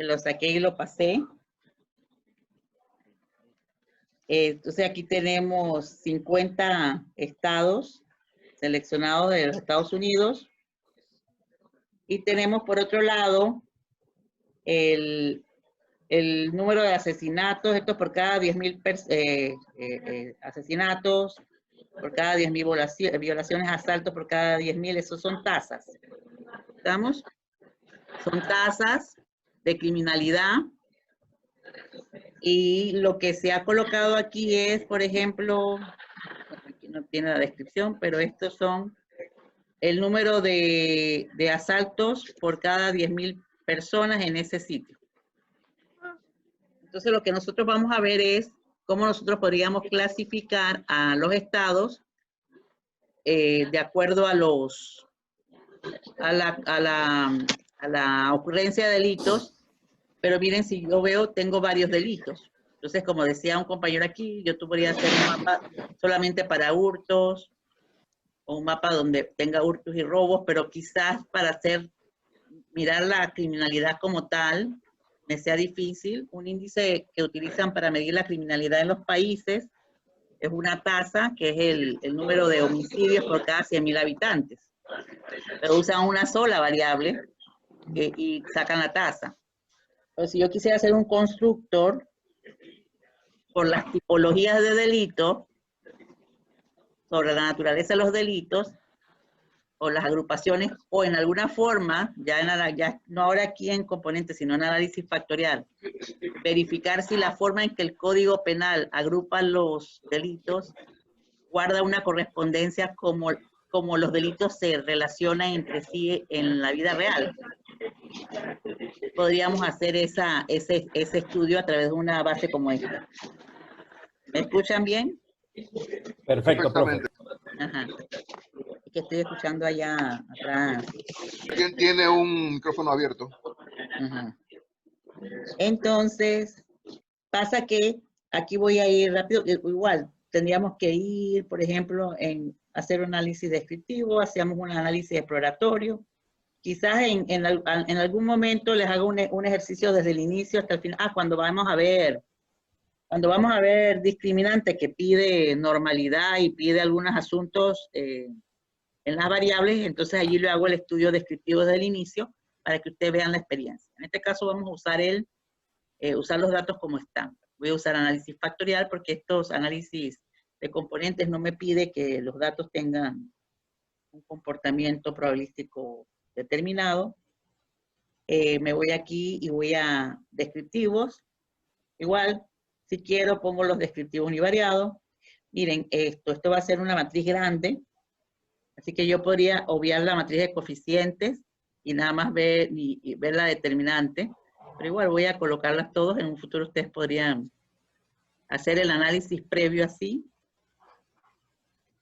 lo saqué y lo pasé. Entonces aquí tenemos 50 estados seleccionados de los Estados Unidos. Y tenemos por otro lado el número de asesinatos, esto por cada 10.000 asesinatos, por cada 10.000 violaciones, asaltos por cada 10.000, esos son tasas. ¿Estamos? Son tasas de criminalidad. Y lo que se ha colocado aquí es, por ejemplo, aquí no tiene la descripción, pero estos son el número de asaltos por cada 10.000 personas en ese sitio. Entonces, lo que nosotros vamos a ver es cómo nosotros podríamos clasificar a los estados de acuerdo a la ocurrencia de delitos. Pero miren, si yo veo, tengo varios delitos. Entonces, como decía un compañero aquí, yo podría hacer un mapa solamente para hurtos, o un mapa donde tenga hurtos y robos, pero quizás para mirar la criminalidad como tal, me sea difícil. Un índice que utilizan para medir la criminalidad en los países es una tasa, que es el número de homicidios por cada 100.000 habitantes. Pero usan una sola variable y sacan la tasa. Pero si yo quisiera hacer un constructor por las tipologías de delito, sobre la naturaleza de los delitos, o las agrupaciones, o en alguna forma, ya no ahora aquí en componentes, sino en análisis factorial, verificar si la forma en que el Código Penal agrupa los delitos guarda una correspondencia como los delitos se relacionan entre sí en la vida real. Podríamos hacer ese estudio a través de una base como esta. ¿Me escuchan bien? Perfecto, profe. Ajá. Es que estoy escuchando allá atrás. ¿Quién tiene un micrófono abierto? Ajá. Entonces, pasa que aquí voy a ir rápido. Igual, tendríamos que ir, por ejemplo, en hacer un análisis descriptivo, hacíamos un análisis exploratorio. Quizás en algún momento les hago un ejercicio desde el inicio hasta el final. Cuando vamos a ver discriminante que pide normalidad y pide algunos asuntos en las variables, entonces allí le hago el estudio descriptivo desde el inicio para que ustedes vean la experiencia. En este caso vamos a usar usar los datos como están. Voy a usar análisis factorial porque estos análisis de componentes no me pide que los datos tengan un comportamiento probabilístico determinado. Me voy aquí y voy a descriptivos. Igual, si quiero, pongo los descriptivos univariados. Miren, esto va a ser una matriz grande, así que yo podría obviar la matriz de coeficientes y nada más ver la determinante, pero igual voy a colocarlas todos. En un futuro ustedes podrían hacer el análisis previo así.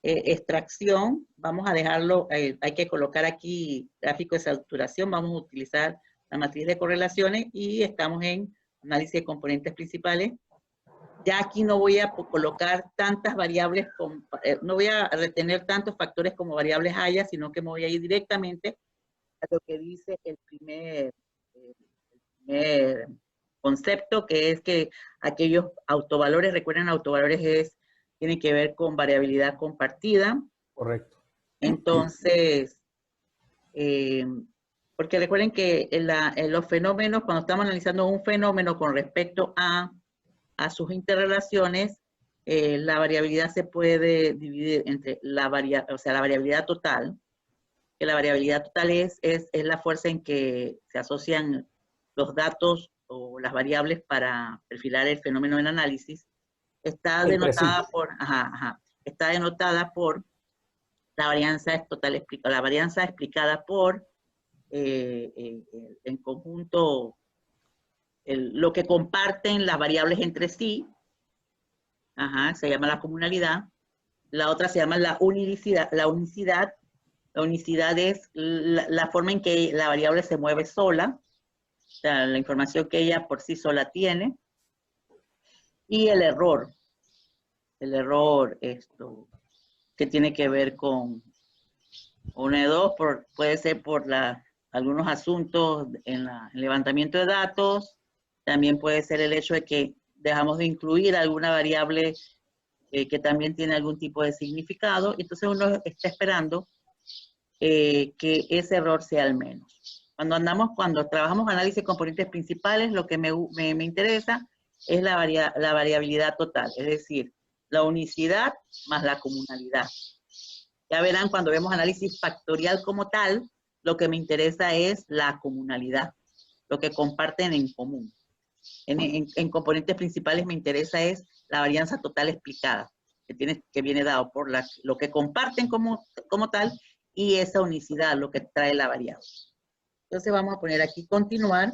Extracción, vamos a dejarlo, hay que colocar aquí gráfico de saturación, vamos a utilizar la matriz de correlaciones y estamos en análisis de componentes principales. Ya aquí no voy a colocar tantas variables, no voy a retener tantos factores como variables haya, sino que me voy a ir directamente a lo que dice el primer concepto, que es que aquellos autovalores, recuerden, autovalores tiene que ver con variabilidad compartida. Correcto. Entonces, porque recuerden que los fenómenos, cuando estamos analizando un fenómeno con respecto a sus interrelaciones, la variabilidad se puede dividir entre la variabilidad total, que la variabilidad total es la fuerza en que se asocian los datos o las variables para perfilar el fenómeno en análisis. Está denotada por la varianza total explicada, la varianza explicada por en conjunto lo que comparten las variables entre sí. Se llama la comunalidad. La otra se llama la unicidad. La unicidad es la forma en que la variable se mueve sola, o sea, la información que ella por sí sola tiene. Y el error que tiene que ver con una de dos, puede ser por la algunos asuntos en el levantamiento de datos. También puede ser el hecho de que dejamos de incluir alguna variable que también tiene algún tipo de significado. Entonces uno está esperando que ese error sea el menos. Cuando trabajamos análisis de componentes principales, lo que me interesa es la variabilidad total, es decir, la unicidad más la comunalidad. Ya verán, cuando vemos análisis factorial como tal, lo que me interesa es la comunalidad, lo que comparten en común. En componentes principales me interesa es la varianza total explicada, que viene dado por lo que comparten como tal, y esa unicidad, lo que trae la variable. Entonces vamos a poner aquí continuar.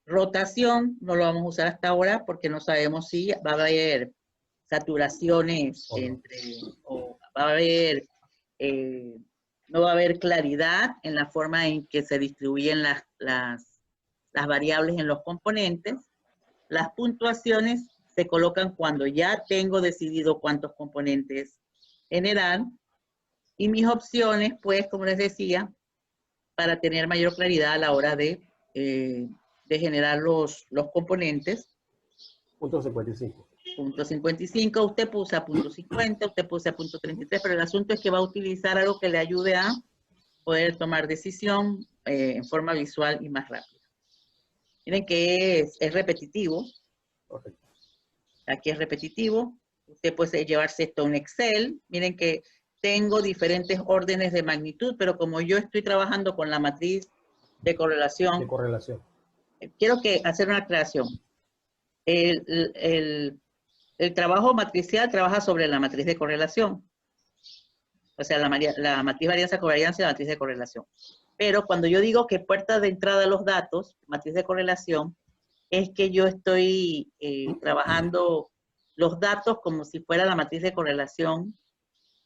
Rotación, no lo vamos a usar hasta ahora porque no sabemos si va a haber saturaciones o va a haber, no va a haber claridad en la forma en que se distribuyen las variables en los componentes. Las puntuaciones se colocan cuando ya tengo decidido cuántos componentes generar. Y mis opciones, pues, como les decía, para tener mayor claridad a la hora de generar los componentes. Punto 55. Punto 55, usted puse a punto 50, usted puse a punto 33, pero el asunto es que va a utilizar algo que le ayude a poder tomar decisión en forma visual y más rápida. Miren que es repetitivo. Correcto. Aquí es repetitivo. Usted puede llevarse esto a un Excel. Miren que tengo diferentes órdenes de magnitud, pero como yo estoy trabajando con la matriz de correlación, quiero hacer una aclaración. El trabajo matricial trabaja sobre la matriz de correlación. O sea, la matriz varianza-covarianza y la matriz de correlación. Pero cuando yo digo que puerta de entrada a los datos, matriz de correlación, es que yo estoy trabajando los datos como si fuera la matriz de correlación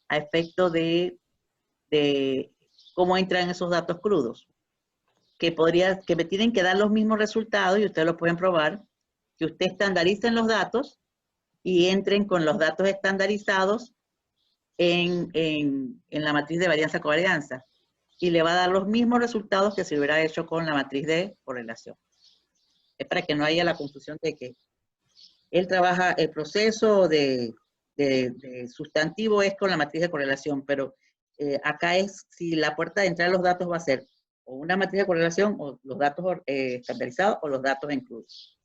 a efecto de cómo entran esos datos crudos. Que me tienen que dar los mismos resultados, y ustedes lo pueden probar, que usted estandarice los datos y entren con los datos estandarizados en la matriz de varianza-covarianza. Y le va a dar los mismos resultados que se hubiera hecho con la matriz de correlación. Es para que no haya la confusión de que él trabaja el proceso de sustantivo es con la matriz de correlación, pero acá es si la puerta de entrada de los datos va a ser o una matriz de correlación o los datos estandarizados o los datos en cruz.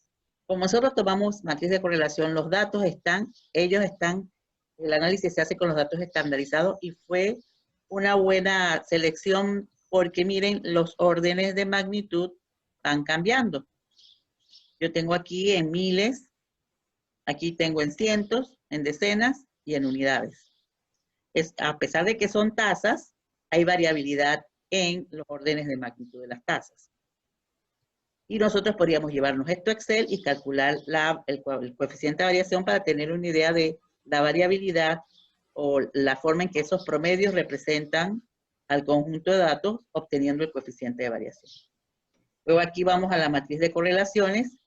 Como nosotros tomamos matriz de correlación, los datos el análisis se hace con los datos estandarizados y fue una buena selección porque miren, los órdenes de magnitud van cambiando. Yo tengo aquí en miles, aquí tengo en cientos, en decenas y en unidades. A pesar de que son tasas, hay variabilidad en los órdenes de magnitud de las tasas. Y nosotros podríamos llevarnos esto a Excel y calcular el coeficiente de variación para tener una idea de la variabilidad o la forma en que esos promedios representan al conjunto de datos obteniendo el coeficiente de variación. Luego aquí vamos a la matriz de correlaciones.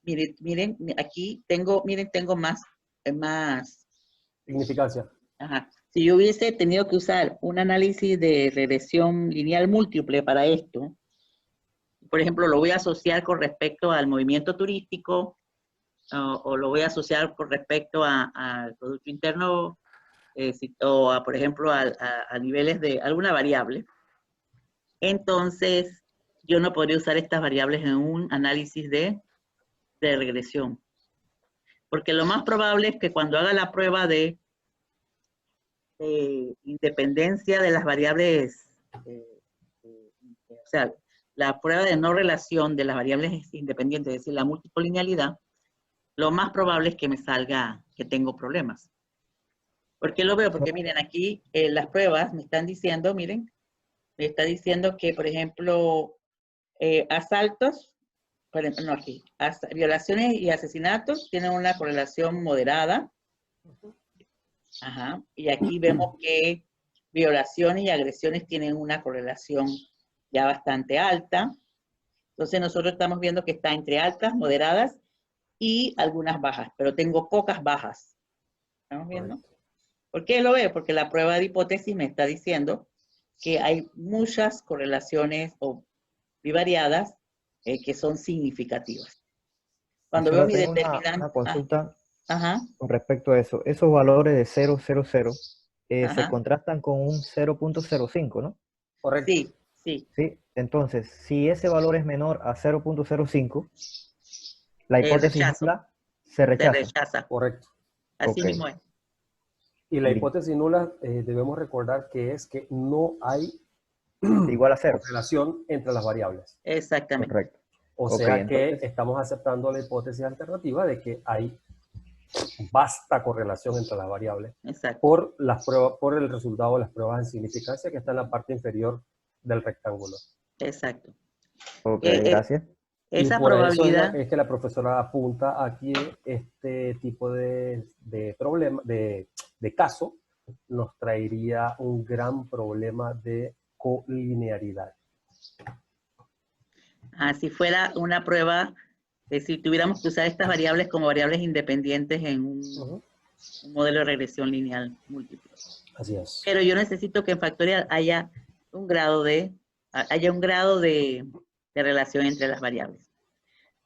Miren, aquí tengo más significancia. Ajá. Si yo hubiese tenido que usar un análisis de regresión lineal múltiple para esto, por ejemplo, lo voy a asociar con respecto al movimiento turístico, o lo voy a asociar con respecto al Producto Interno, o por ejemplo, a niveles de alguna variable. Entonces, yo no podría usar estas variables en un análisis de regresión. Porque lo más probable es que cuando haga la prueba de independencia de las variables, o sea, la prueba de no relación de las variables independientes, es decir, la multipolinealidad, lo más probable es que me salga que tengo problemas. ¿Por qué lo veo? Porque miren, aquí las pruebas me están diciendo, miren, me está diciendo que, por ejemplo, asaltos, por ejemplo, no aquí, violaciones y asesinatos tienen una correlación moderada. Ajá. Y aquí vemos que violaciones y agresiones tienen una correlación ya bastante alta. Entonces nosotros estamos viendo que está entre altas, moderadas y algunas bajas, pero tengo pocas bajas. ¿Estamos viendo? ¿Por qué lo veo? Porque la prueba de hipótesis me está diciendo que hay muchas correlaciones o bivariadas que son significativas. Cuando veo Profesora, mi tengo determinante, una consulta ajá, con respecto a eso. Esos valores de 0, 0, 0 se ajá, contrastan con un 0.05, ¿no? Correcto. sí, sí, Sí. Entonces, si ese valor es menor a 0.05, la hipótesis rechazo, nula se se rechaza. rechaza, Correcto. así Ok, mismo es. Y la listo. hipótesis nula debemos recordar que es que no hay Igual a 0. correlación entre las variables. Exactamente, Correcto. O Ok, sea que entonces, estamos aceptando la hipótesis alternativa de que hay vasta correlación entre las variables exacto, por las pruebas, por el resultado de las pruebas en significancia que está en la parte inferior del rectángulo. exacto. ok, Eh, eh, gracias. Y esa por eso probabilidad, es que la profesora apunta aquí este tipo de problema, de caso, nos traería un gran problema de colinearidad. si fuera una prueba, si tuviéramos que usar estas variables como variables independientes en un modelo de regresión lineal múltiple. Así es. Pero yo necesito que en factorial haya un grado de relación entre las variables.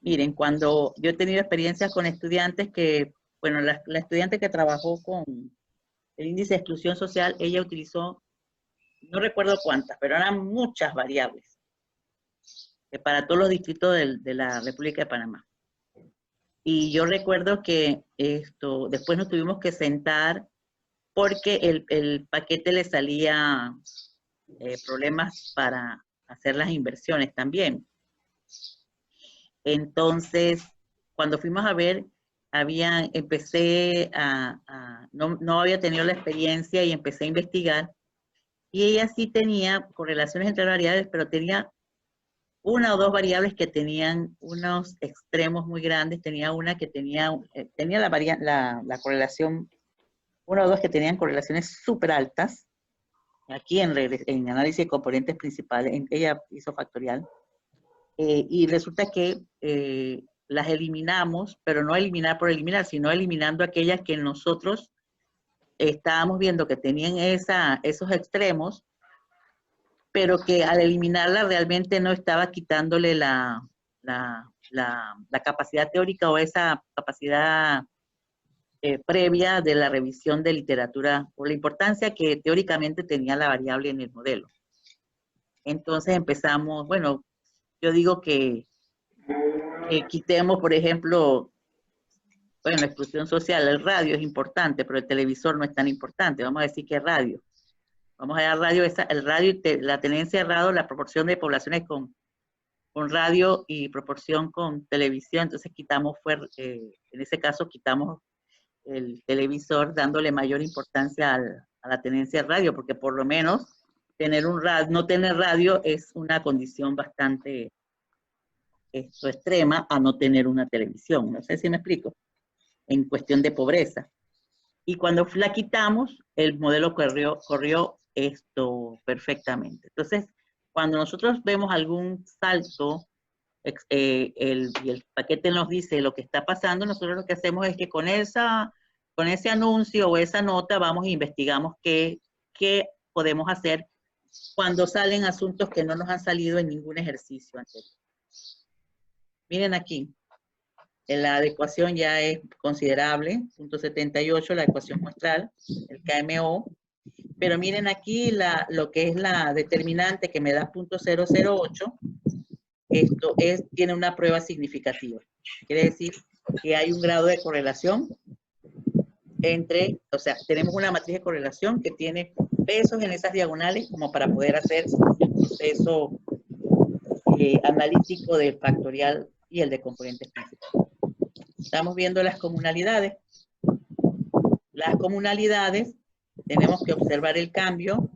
Miren, cuando yo he tenido experiencias con estudiantes que, bueno, la estudiante que trabajó con el índice de exclusión social, ella utilizó, no recuerdo cuántas, pero eran muchas variables para todos los distritos de la República de Panamá. Y yo recuerdo que después nos tuvimos que sentar porque el paquete le salía problemas para hacer las inversiones también. Entonces, cuando fuimos a ver, no había tenido la experiencia y empecé a investigar. Y ella sí tenía correlaciones entre variables, pero tenía una o dos variables que tenían unos extremos muy grandes. Tenía una que tenía la correlación, una o dos que tenían correlaciones súper altas. Aquí en análisis de componentes principales, ella hizo factorial. Y resulta que las eliminamos, pero no eliminar por eliminar, sino eliminando aquellas que nosotros estábamos viendo que tenían esos extremos, pero que al eliminarla realmente no estaba quitándole la capacidad teórica o esa capacidad previa de la revisión de literatura, por la importancia que teóricamente tenía la variable en el modelo. Entonces empezamos, bueno, yo digo que quitemos, por ejemplo, bueno, la exclusión social, el radio es importante, pero el televisor no es tan importante. Vamos a decir que radio. Vamos a dar radio, el radio, la tenencia de radio, la proporción de poblaciones con radio y proporción con televisión. Entonces quitamos, en ese caso quitamos el televisor dándole mayor importancia a la tenencia de radio, porque por lo menos no tener radio es una condición bastante extrema a no tener una televisión. No sé si me explico, en cuestión de pobreza. Y cuando la quitamos, el modelo corrió esto perfectamente. Entonces, cuando nosotros vemos algún salto y el paquete nos dice lo que está pasando, nosotros lo que hacemos es que con ese anuncio o esa nota vamos e investigamos qué podemos hacer cuando salen asuntos que no nos han salido en ningún ejercicio anterior. Miren aquí, la adecuación ya es considerable, 0.78, la ecuación muestral, el KMO, pero miren aquí lo que es la determinante que me da 0.008, tiene una prueba significativa. Quiere decir que hay un grado de correlación o sea, tenemos una matriz de correlación que tiene pesos en esas diagonales como para poder hacer el proceso analítico del factorial y el de componentes principales. Estamos viendo las comunalidades. Las comunalidades, tenemos que observar el cambio.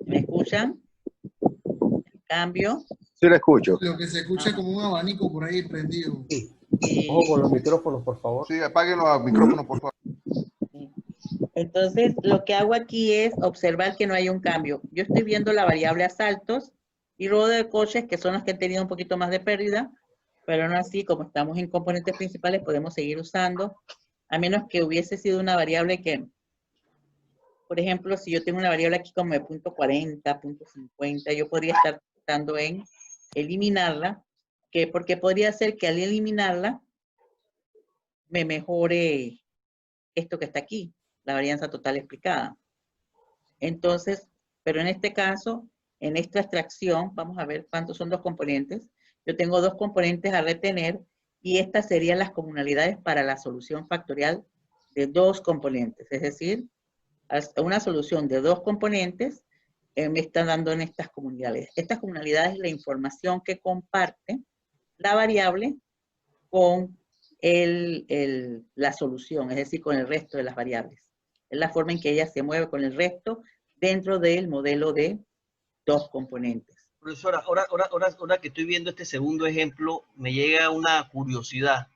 ¿Me escuchan? El cambio. Sí, la escucho. Lo que se escucha como un abanico por ahí prendido. Ojo con los micrófonos, por favor. Sí, apaguen los micrófonos, por favor. Entonces, lo que hago aquí es observar que no hay un cambio. Yo estoy viendo la variable asaltos y robo de coches, que son las que han tenido un poquito más de pérdida, pero no así, como estamos en componentes principales, podemos seguir usando, a menos que hubiese sido una variable que por ejemplo, si yo tengo una variable aquí como de punto 40, punto 50, yo podría estar tratando en eliminarla, porque podría ser que al eliminarla me mejore esto que está aquí, la varianza total explicada. Entonces, pero en este caso, en esta extracción, vamos a ver cuántos son dos componentes. Yo tengo dos componentes a retener y estas serían las comunalidades para la solución factorial de dos componentes. Es decir, una solución de dos componentes me está dando en estas comunalidades. Estas comunalidades es la información que comparte la variable con la solución, es decir, con el resto de las variables. Es la forma en que ella se mueve con el resto dentro del modelo de dos componentes. Profesora, ahora que estoy viendo este segundo ejemplo, me llega una curiosidad.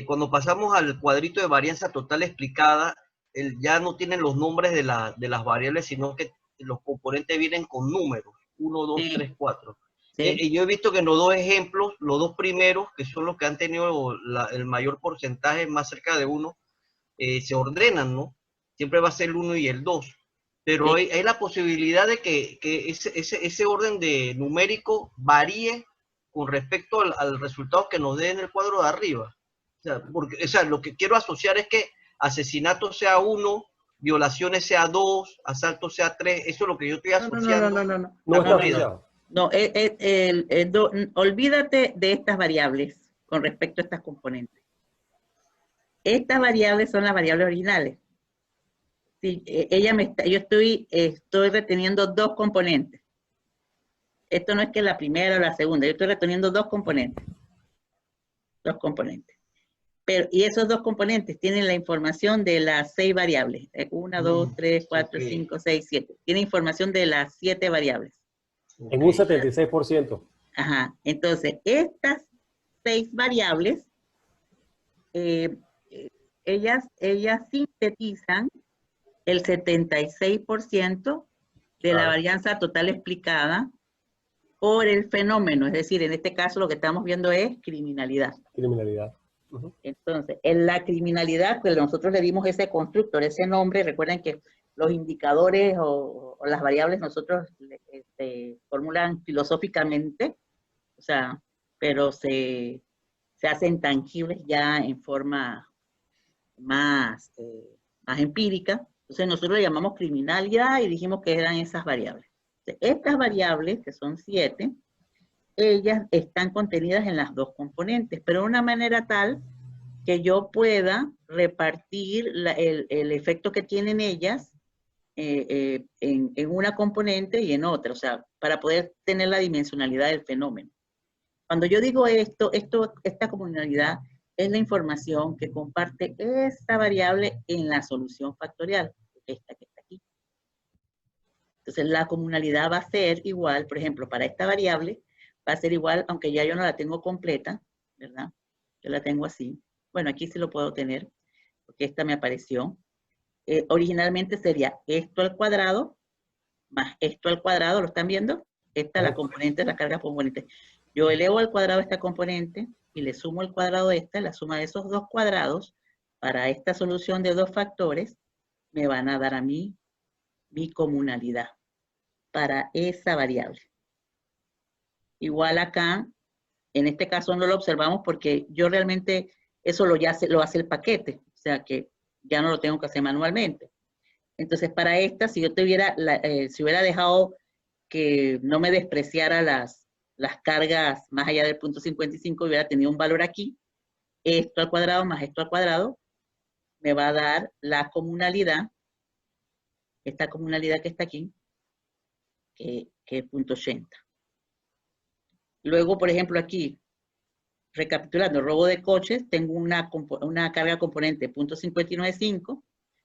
Cuando pasamos al cuadrito de varianza total explicada, ya no tienen los nombres de las variables, sino que los componentes vienen con números, 1, 2, 3, 4. Sí. Yo he visto que en los dos ejemplos, los dos primeros, que son los que han tenido el mayor porcentaje, más cerca de 1, se ordenan, ¿no? Siempre va a ser el 1 y el 2. Pero sí, hay la posibilidad de que ese orden de numérico varíe con respecto al resultado que nos dé en el cuadro de arriba. O sea, lo que quiero asociar es que asesinato sea 1, violaciones sea 2, asalto sea 3. Eso es lo que yo estoy asociando. No está asociado. No, olvídate de estas variables con respecto a estas componentes. Estas variables son las variables originales. Sí, yo estoy reteniendo dos componentes. Esto no es que la primera o la segunda, yo estoy reteniendo dos componentes. Dos componentes. Y esos dos componentes tienen la información de las 6 variables. 1, 2, 3, 4, 5, 6, 7. Tiene información de las 7 variables. En un 76%. Ajá. Entonces, estas 6 variables, ellas sintetizan el 76% de la varianza total explicada por el fenómeno. Es decir, en este caso lo que estamos viendo es criminalidad. Criminalidad. Entonces, en la criminalidad, pues nosotros le dimos ese constructor, ese nombre. Recuerden que los indicadores o las variables nosotros formulan filosóficamente, o sea, pero se hacen tangibles ya en forma más empírica. Entonces nosotros le llamamos criminalidad y dijimos que eran esas variables. Entonces, estas variables, que son 7, ellas están contenidas en las dos componentes, pero de una manera tal que yo pueda repartir el efecto que tienen ellas en una componente y en otra, o sea, para poder tener la dimensionalidad del fenómeno. Cuando yo digo esta comunalidad es la información que comparte esta variable en la solución factorial, esta que está aquí. Entonces, la comunalidad va a ser igual, por ejemplo, para esta variable, va a ser igual, aunque ya yo no la tengo completa, ¿verdad? Yo la tengo así. Bueno, aquí sí lo puedo tener, porque esta me apareció. Originalmente sería esto al cuadrado, más esto al cuadrado, ¿lo están viendo? Esta es la componente, la carga componente. Yo elevo al cuadrado esta componente y le sumo al cuadrado esta, la suma de esos dos cuadrados, para esta solución de dos factores, me van a dar a mí mi comunalidad para esa variable. Igual acá, en este caso no lo observamos porque yo realmente eso lo hace el paquete, o sea que ya no lo tengo que hacer manualmente. Entonces para esta, si yo si hubiera dejado que no me despreciara las cargas más allá del punto 55, hubiera tenido un valor aquí, esto al cuadrado más esto al cuadrado, me va a dar la comunalidad, esta comunalidad que está aquí, que es punto 80. Luego, por ejemplo, aquí, recapitulando, robo de coches, tengo una carga componente .595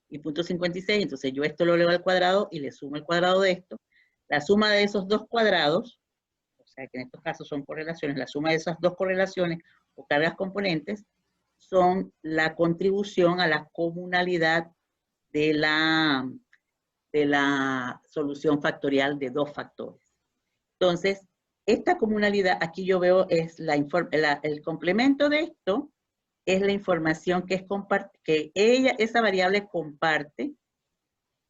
y .56, entonces yo esto lo elevo al cuadrado y le sumo el cuadrado de esto. La suma de esos dos cuadrados, o sea que en estos casos son correlaciones, la suma de esas dos correlaciones o cargas componentes son la contribución a la comunalidad de la solución factorial de dos factores. Entonces, esta comunalidad, aquí yo veo, es el complemento de esto, es la información que esa variable comparte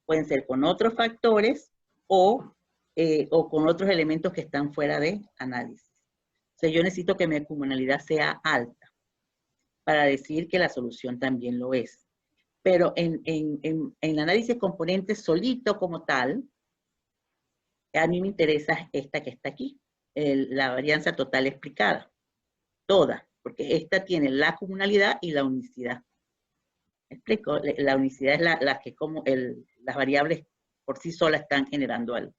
Pueden ser con otros factores o con otros elementos que están fuera de análisis. O sea, yo necesito que mi comunalidad sea alta para decir que la solución también lo es. Pero en análisis componentes solito como tal, a mí me interesa esta que está aquí, la varianza total explicada. Toda, porque esta tiene la comunalidad y la unicidad. ¿Me explico? La unicidad es la que las variables por sí solas están generando al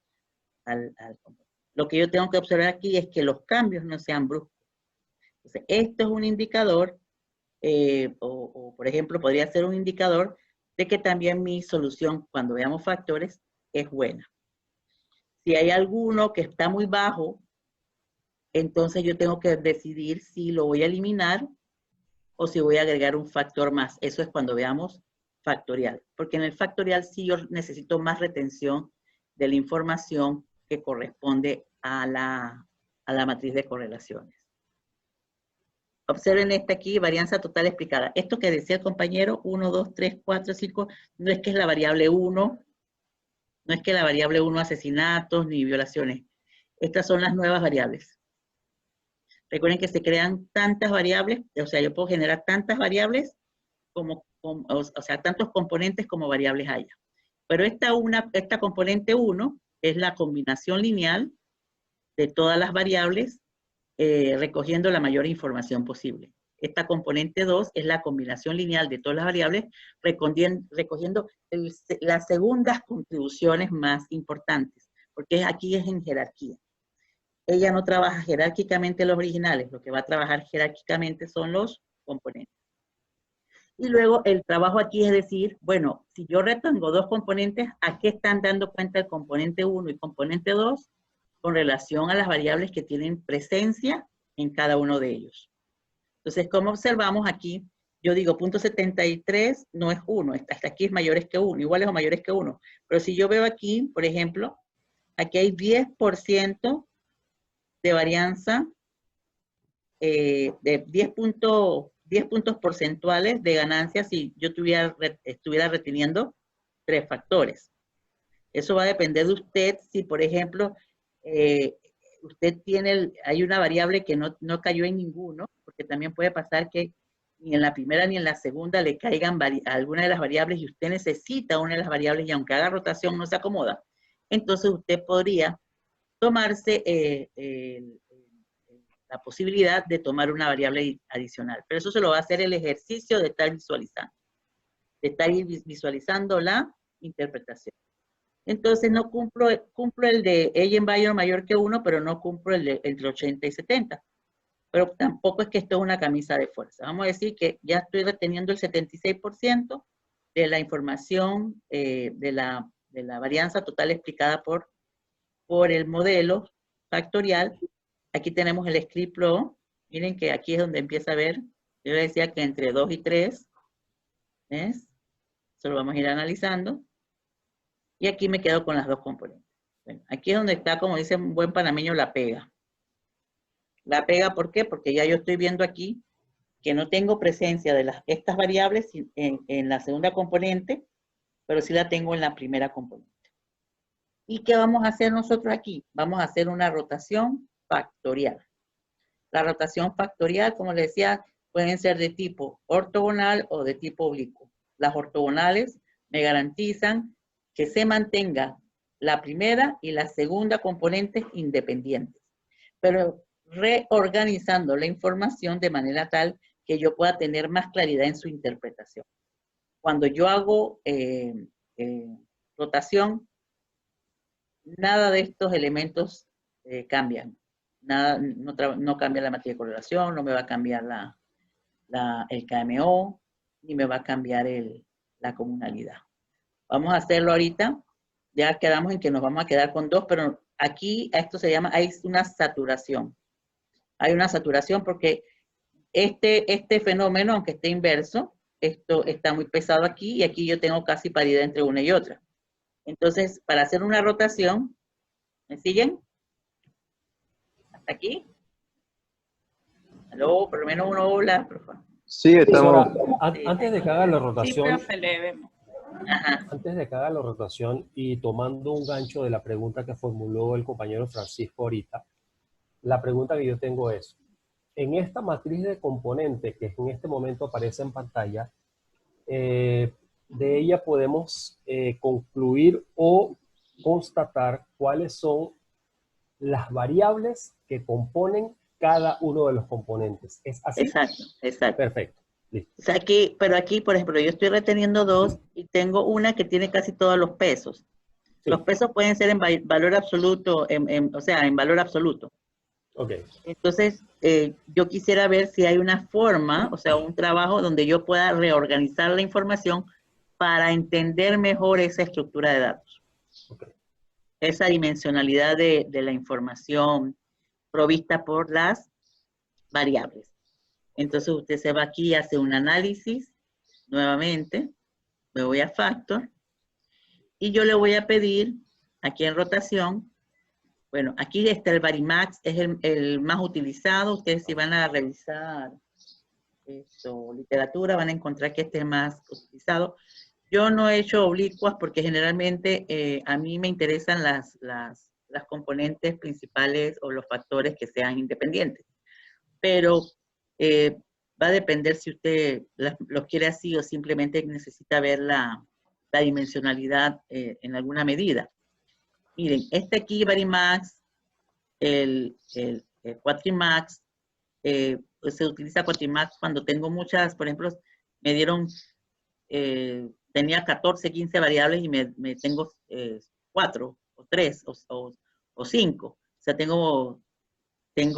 componente. Lo que yo tengo que observar aquí es que los cambios no sean bruscos. Entonces, esto es un indicador, o por ejemplo, podría ser un indicador de que también mi solución, cuando veamos factores, es buena. Si hay alguno que está muy bajo, entonces yo tengo que decidir si lo voy a eliminar o si voy a agregar un factor más. Eso es cuando veamos factorial. Porque en el factorial sí yo necesito más retención de la información que corresponde a la matriz de correlaciones. Observen esta aquí, varianza total explicada. Esto que decía el compañero, 1, 2, 3, 4, 5, no es que es la variable 1, no es que la variable 1 asesinatos ni violaciones. Estas son las nuevas variables. Recuerden que se crean tantas variables, o sea, yo puedo generar tantas variables o sea, tantos componentes como variables haya. Pero esta componente 1 es la combinación lineal de todas las variables recogiendo la mayor información posible. Esta componente 2 es la combinación lineal de todas las variables recogiendo las segundas contribuciones más importantes, porque aquí es en jerarquía. Ella no trabaja jerárquicamente los originales, lo que va a trabajar jerárquicamente son los componentes. Y luego el trabajo aquí es decir, bueno, si yo retengo dos componentes, ¿a qué están dando cuenta el componente 1 y componente 2 con relación a las variables que tienen presencia en cada uno de ellos? Entonces, como observamos aquí, yo digo, punto 73 no es 1, hasta aquí es mayores que 1, iguales o mayores que 1. Pero si yo veo aquí, por ejemplo, aquí hay 10% de varianza, de 10 puntos porcentuales de ganancia si yo estuviera reteniendo 3 factores. Eso va a depender de usted si, por ejemplo, usted hay una variable que no cayó en ninguno, porque también puede pasar que ni en la primera ni en la segunda le caigan alguna de las variables y usted necesita una de las variables y aunque haga rotación no se acomoda. Entonces usted podría tomarse la posibilidad de tomar una variable adicional. Pero eso se lo va a hacer el ejercicio de estar visualizando la interpretación. Entonces no cumplo el de Eigenvalue mayor que 1, pero no cumplo el de entre 80 y 70. Pero tampoco es que esto es una camisa de fuerza. Vamos a decir que ya estoy reteniendo el 76% de la información de la varianza total explicada por el modelo factorial. Aquí tenemos el script law. Miren que aquí es donde empieza a ver. Yo decía que entre 2 y 3. ¿Ves? Eso lo vamos a ir analizando. Y aquí me quedo con las dos componentes. Bueno, aquí es donde está, como dice un buen panameño, la pega. La pega, ¿por qué? Porque ya yo estoy viendo aquí que no tengo presencia de estas variables en la segunda componente, pero sí la tengo en la primera componente. ¿Y qué vamos a hacer nosotros aquí? Vamos a hacer una rotación factorial. La rotación factorial, como les decía, pueden ser de tipo ortogonal o de tipo oblicuo. Las ortogonales me garantizan que se mantenga la primera y la segunda componentes independientes, pero reorganizando la información de manera tal que yo pueda tener más claridad en su interpretación. Cuando yo hago rotación, nada de estos elementos cambian. Nada, no cambia la matriz de correlación, no me va a cambiar el KMO, ni me va a cambiar la comunalidad. Vamos a hacerlo ahorita. Ya quedamos en que nos vamos a quedar con 2, pero aquí a esto se llama, hay una saturación. Hay una saturación porque este fenómeno, aunque esté inverso, esto está muy pesado aquí y aquí yo tengo casi paridad entre una y otra. Entonces, para hacer una rotación, ¿me siguen? ¿Hasta aquí? ¿Aló? Por lo menos uno hola, por favor. Sí, estamos. Ahora, antes de que haga la rotación, Sí, profe, le vemos. Ajá. Antes de que haga la rotación y tomando un gancho de la pregunta que formuló el compañero Francisco ahorita, la pregunta que yo tengo es, en esta matriz de componentes que en este momento aparece en pantalla, de ella podemos concluir o constatar cuáles son las variables que componen cada uno de los componentes. ¿Es así? Exacto, exacto. Perfecto. Listo. O sea, pero aquí, por ejemplo, yo estoy reteniendo 2 y tengo una que tiene casi todos los pesos. Sí. Los pesos pueden ser en valor absoluto, o sea, en valor absoluto. Ok. Entonces, yo quisiera ver si hay una forma, o sea, un trabajo donde yo pueda reorganizar la información para entender mejor esa estructura de datos. Okay. Esa dimensionalidad de la información provista por las variables. Entonces, usted se va aquí y hace un análisis, nuevamente, me voy a Factor, y yo le voy a pedir, aquí en rotación, bueno, aquí está el Varimax, es el más utilizado. Ustedes si van a revisar literatura, van a encontrar que este es más utilizado. Yo no he hecho oblicuas porque generalmente a mí me interesan las componentes principales o los factores que sean independientes. Pero va a depender si usted los quiere así o simplemente necesita ver la dimensionalidad en alguna medida. Miren, este aquí, Varimax, el Quatrimax, pues se utiliza Quatrimax cuando tengo muchas, por ejemplo, me dieron, tenía 14, 15 variables y me tengo 4 o 3 o 5. O sea, tengo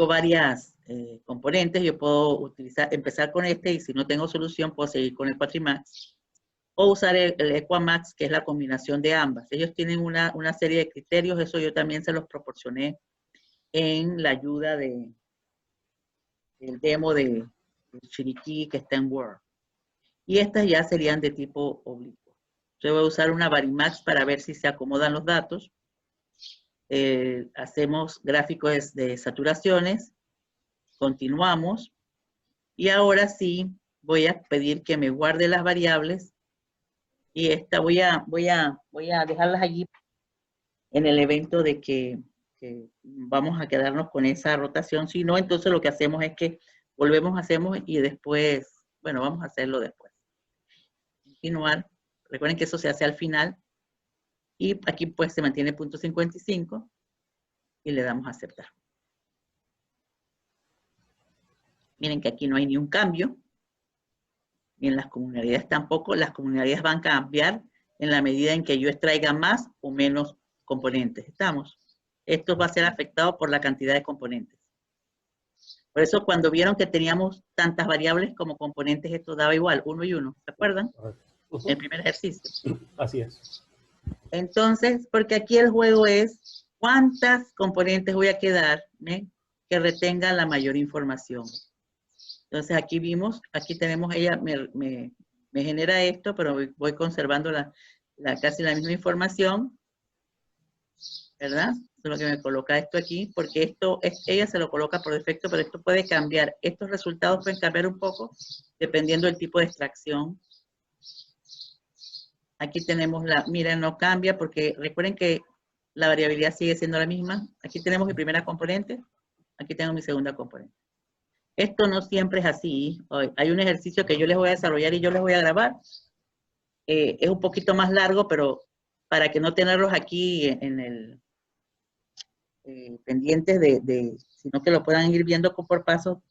varias componentes, yo puedo empezar con este y si no tengo solución puedo seguir con el Quatrimax. O usar el Equamax, que es la combinación de ambas. Ellos tienen una serie de criterios, eso yo también se los proporcioné en la ayuda del demo de Chiriquí que está en Word. Y estas ya serían de tipo oblicuo. Yo voy a usar una Varimax para ver si se acomodan los datos. Hacemos gráficos de saturaciones, continuamos, y ahora sí voy a pedir que me guarde las variables, y esta voy a dejarlas allí en el evento de que vamos a quedarnos con esa rotación. Si no, entonces lo que hacemos es que volvemos, hacemos y después, bueno, vamos a hacerlo después. Continuar. Recuerden que eso se hace al final. Y aquí pues se mantiene punto 55 y le damos a aceptar. Miren que aquí no hay ni un cambio. Y en las comunidades tampoco. Las comunidades van a cambiar en la medida en que yo extraiga más o menos componentes. ¿Estamos? Esto va a ser afectado por la cantidad de componentes. Por eso cuando vieron que teníamos tantas variables como componentes, esto daba igual, 1 y 1. ¿Se acuerdan? El primer ejercicio. Así es. Entonces, porque aquí el juego es cuántas componentes voy a quedar que retengan la mayor información. Entonces aquí vimos, aquí tenemos, ella me genera esto, pero voy conservando casi la misma información, ¿verdad? Eso es lo que me coloca esto aquí, porque ella se lo coloca por defecto, pero esto puede cambiar. Estos resultados pueden cambiar un poco dependiendo del tipo de extracción. Aquí tenemos miren, no cambia porque recuerden que la variabilidad sigue siendo la misma. Aquí tenemos mi primera componente, aquí tengo mi segunda componente. Esto no siempre es así. Hay un ejercicio que yo les voy a desarrollar y yo les voy a grabar. Es un poquito más largo, pero para que no tenerlos aquí pendientes sino que lo puedan ir viendo por paso,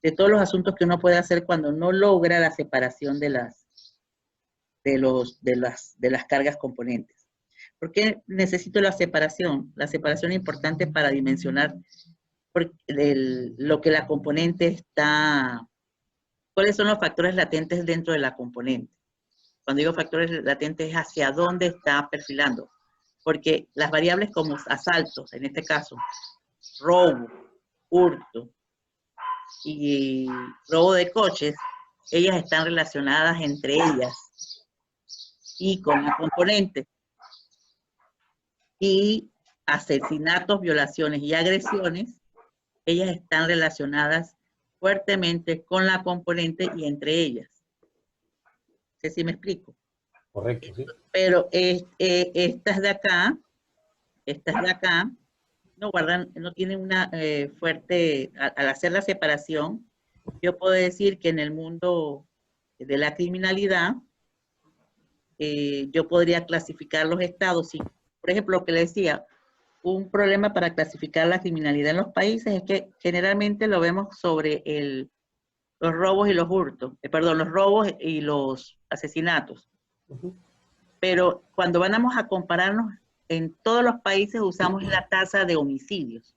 de todos los asuntos que uno puede hacer cuando no logra la separación de las cargas componentes. ¿Por qué necesito la separación? La separación es importante para dimensionar lo que la componente está, cuáles son los factores latentes dentro de la componente. Cuando digo factores latentes es hacia dónde está perfilando. Porque las variables como asaltos, en este caso, robo, hurto y robo de coches, ellas están relacionadas entre ellas y con la componente. Y asesinatos, violaciones y agresiones, ellas están relacionadas fuertemente con la componente y entre ellas. No sé si me explico. Correcto, sí. Pero estas de acá, no guardan, no tienen una fuerte, al hacer la separación, yo puedo decir que en el mundo de la criminalidad, yo podría clasificar los estados. Si, por ejemplo, lo que le decía, un problema para clasificar la criminalidad en los países es que generalmente lo vemos sobre los robos y los hurtos, perdón, los robos y los asesinatos. Pero cuando vamos a compararnos, en todos los países usamos la tasa de homicidios.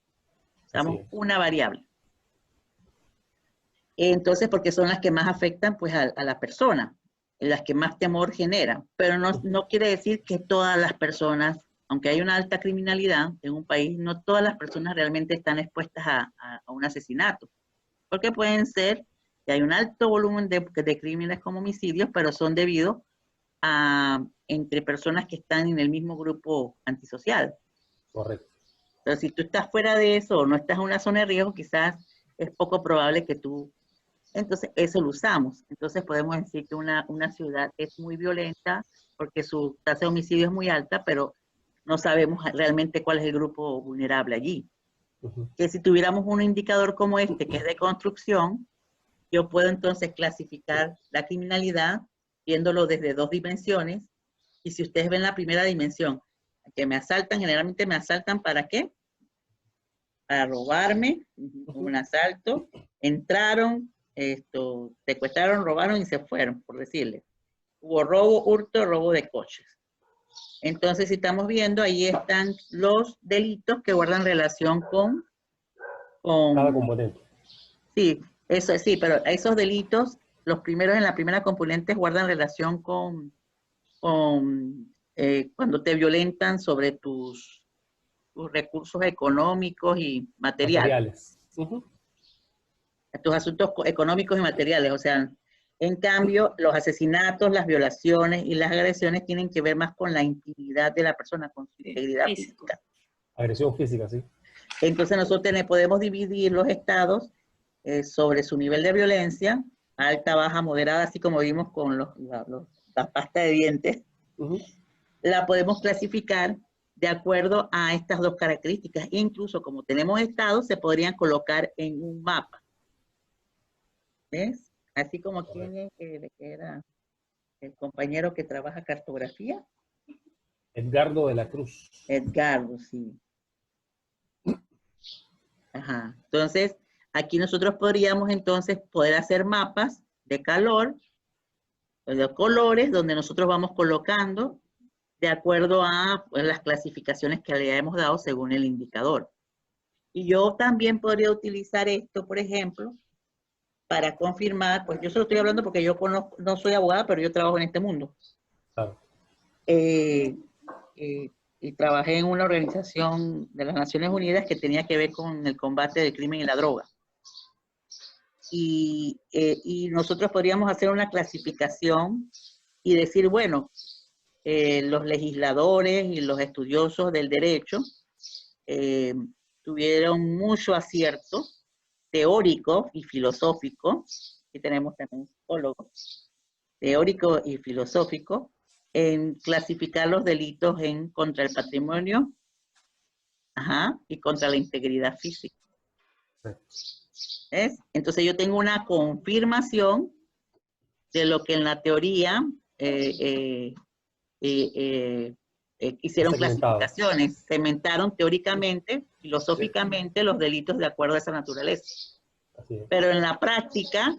Usamos una variable. Entonces, porque son las que más afectan pues a la persona, las que más temor generan. Pero no quiere decir que todas las personas, aunque hay una alta criminalidad en un país, no todas las personas realmente están expuestas a un asesinato. Porque pueden ser que hay un alto volumen de crímenes como homicidios, pero son debido a entre personas que están en el mismo grupo antisocial. Correcto. Pero si tú estás fuera de eso o no estás en una zona de riesgo, quizás es poco probable que tú... Entonces, eso lo usamos. Entonces, podemos decir que una ciudad es muy violenta porque su tasa de homicidio es muy alta, pero no sabemos realmente cuál es el grupo vulnerable allí. Que si tuviéramos un indicador como este, que es de construcción, yo puedo entonces clasificar la criminalidad viéndolo desde dos dimensiones. Y si ustedes ven la primera dimensión, que me asaltan, generalmente me asaltan ¿para qué? Para robarme, un asalto, entraron, secuestraron, robaron y se fueron, por decirle. Hubo robo, hurto, robo de coches. Entonces, si estamos viendo, ahí están los delitos que guardan relación con cada componente. Sí, eso sí, pero esos delitos, los primeros en la primera componente guardan relación con cuando te violentan sobre tus recursos económicos y materiales. Tus asuntos económicos y materiales. O sea, en cambio, los asesinatos, las violaciones y las agresiones tienen que ver más con la intimidad de la persona, con su integridad física. Agresión física, sí. Entonces nosotros podemos dividir los estados sobre su nivel de violencia, alta, baja, moderada, así como vimos con la pasta de dientes. La podemos clasificar de acuerdo a estas dos características. Incluso como tenemos estados, se podrían colocar en un mapa. ¿Ves? Así como quien era el compañero que trabaja cartografía. Edgardo de la Cruz. Edgardo, sí. Ajá. Entonces, aquí nosotros podríamos entonces poder hacer mapas de calor, de colores, donde nosotros vamos colocando de acuerdo a pues, las clasificaciones que le hemos dado según el indicador. Y yo también podría utilizar esto, por ejemplo, para confirmar, pues yo solo estoy hablando porque yo no soy abogada, pero yo trabajo en este mundo. Claro. Y trabajé en una organización de las Naciones Unidas que tenía que ver con el combate del crimen y la droga. Y nosotros podríamos hacer una clasificación y decir, bueno, los legisladores y los estudiosos del derecho tuvieron mucho acierto teórico y filosófico, aquí tenemos también un psicólogo, teórico y filosófico, en clasificar los delitos contra el patrimonio y contra la integridad física. ¿Ves? Entonces yo tengo una confirmación de lo que en la teoría hicieron clasificaciones, cementaron teóricamente, filosóficamente los delitos de acuerdo a esa naturaleza. Pero en la práctica,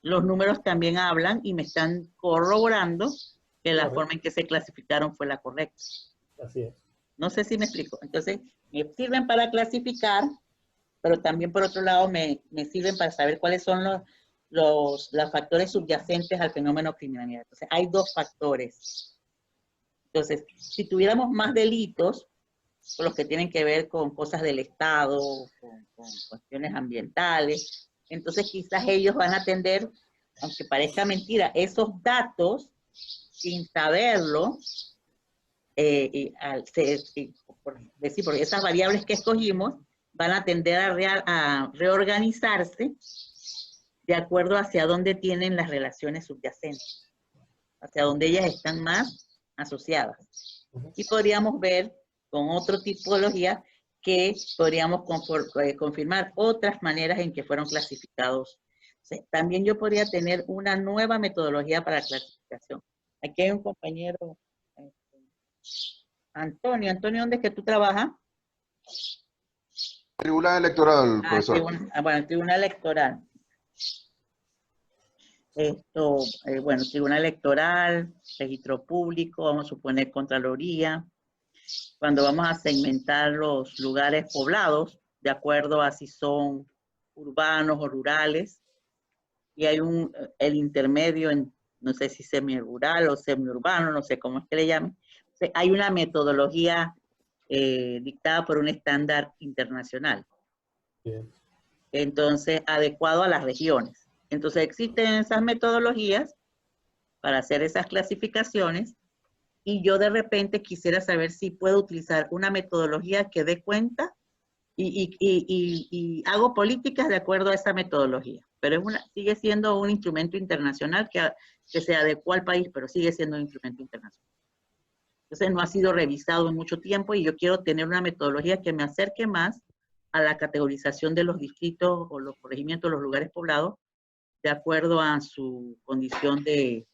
los números también hablan y me están corroborando que la forma en que se clasificaron fue la correcta. Así es. No sé si me explico. Entonces, me sirven para clasificar, pero también por otro lado me sirven para saber cuáles son los factores subyacentes al fenómeno criminalidad. Entonces, hay dos factores. Entonces, si tuviéramos más delitos, los que tienen que ver con cosas del Estado, con cuestiones ambientales, entonces quizás ellos van a tender, aunque parezca mentira, esos datos, sin saberlo, porque esas variables que escogimos van a tender a reorganizarse de acuerdo hacia dónde tienen las relaciones subyacentes. hacia donde ellas están más asociadas. Y podríamos ver con otra tipología que podríamos confirmar otras maneras en que fueron clasificados. También yo podría tener una nueva metodología para clasificación. Aquí hay un compañero, Antonio. Antonio, ¿dónde es que tú trabajas? Tribunal electoral, profesor. Bueno, tribunal electoral. Bueno, tribunal electoral, registro público, vamos a suponer Contraloría. Cuando vamos a segmentar los lugares poblados, de acuerdo a si son urbanos o rurales, y hay el intermedio, no sé si semirural o semiurbano, no sé cómo es que le llamen. Hay una metodología dictada por un estándar internacional. Bien. Entonces, adecuado a las regiones. Entonces, existen esas metodologías para hacer esas clasificaciones y yo de repente quisiera saber si puedo utilizar una metodología que dé cuenta y hago políticas de acuerdo a esa metodología. Pero sigue siendo un instrumento internacional que se adecua al país, pero sigue siendo un instrumento internacional. Entonces no ha sido revisado en mucho tiempo y yo quiero tener una metodología que me acerque más a la categorización de los distritos o los corregimientos, los lugares poblados, de acuerdo a su condición de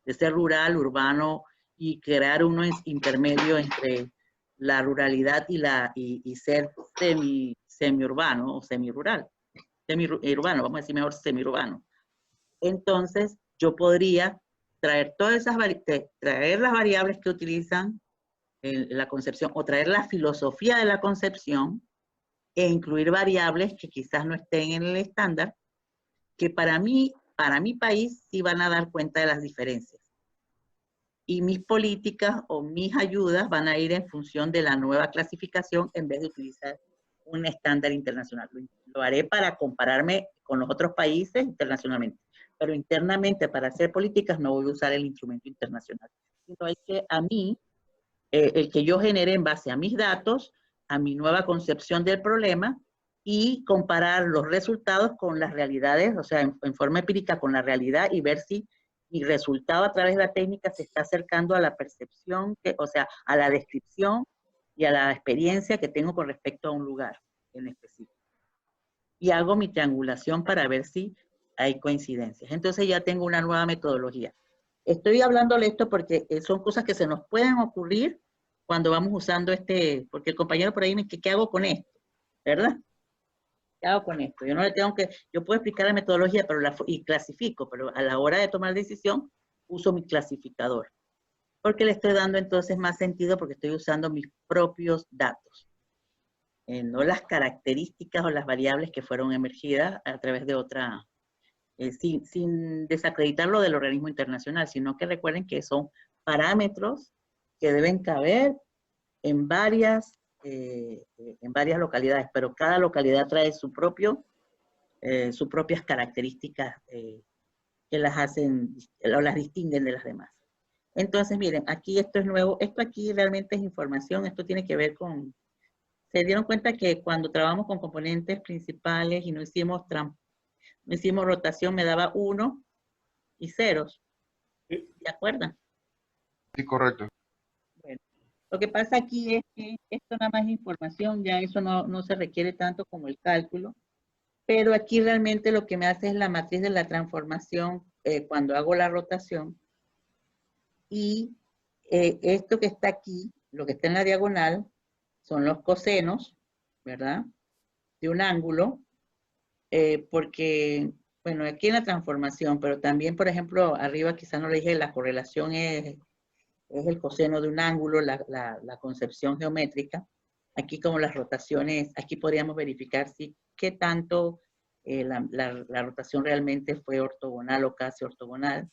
ser rural, urbano, y crear uno intermedio entre la ruralidad y ser semiurbano o semirural. Semiurbano, vamos a decir mejor semiurbano. Entonces, yo podría traer todas traer las variables que utilizan en la concepción, o traer la filosofía de la concepción, e incluir variables que quizás no estén en el estándar, que para mi país sí van a dar cuenta de las diferencias. Y mis políticas o mis ayudas van a ir en función de la nueva clasificación en vez de utilizar un estándar internacional. Lo haré para compararme con los otros países internacionalmente, pero internamente para hacer políticas no voy a usar el instrumento internacional. Sino hay que el que yo genere en base a mis datos, a mi nueva concepción del problema y comparar los resultados con las realidades, o sea, en forma empírica con la realidad y ver si mi resultado a través de la técnica se está acercando a la percepción, o sea, a la descripción y a la experiencia que tengo con respecto a un lugar en específico. Y hago mi triangulación para ver si hay coincidencias. Entonces ya tengo una nueva metodología. Estoy hablándole esto porque son cosas que se nos pueden ocurrir cuando vamos usando porque el compañero por ahí me dice, ¿qué hago con esto? ¿Verdad? ¿Qué hago con esto? Yo no le tengo yo puedo explicar la metodología y clasifico, pero a la hora de tomar decisión uso mi clasificador. Porque le estoy dando entonces más sentido porque estoy usando mis propios datos. No las características o las variables que fueron emergidas a través de otra, sin desacreditar lo del organismo internacional, sino que recuerden que son parámetros que deben caber en varias localidades, pero cada localidad trae sus propias características que las hacen o las distinguen de las demás. Entonces, miren, aquí esto es nuevo, esto aquí realmente es información, esto tiene que ver con, se dieron cuenta que cuando trabajamos con componentes principales y no hicimos rotación, me daba 1 y ceros. ¿Se acuerdan? Sí, correcto. Bueno, lo que pasa aquí es que esto nada más es información, ya eso no se requiere tanto como el cálculo, pero aquí realmente lo que me hace es la matriz de la transformación cuando hago la rotación, y esto que está aquí, lo que está en la diagonal, son los cosenos, ¿verdad? De un ángulo, porque, bueno, aquí en la transformación, pero también, por ejemplo, arriba quizás no le dije, la correlación es el coseno de un ángulo, la concepción geométrica. Aquí como las rotaciones, aquí podríamos verificar qué tanto la rotación realmente fue ortogonal o casi ortogonal.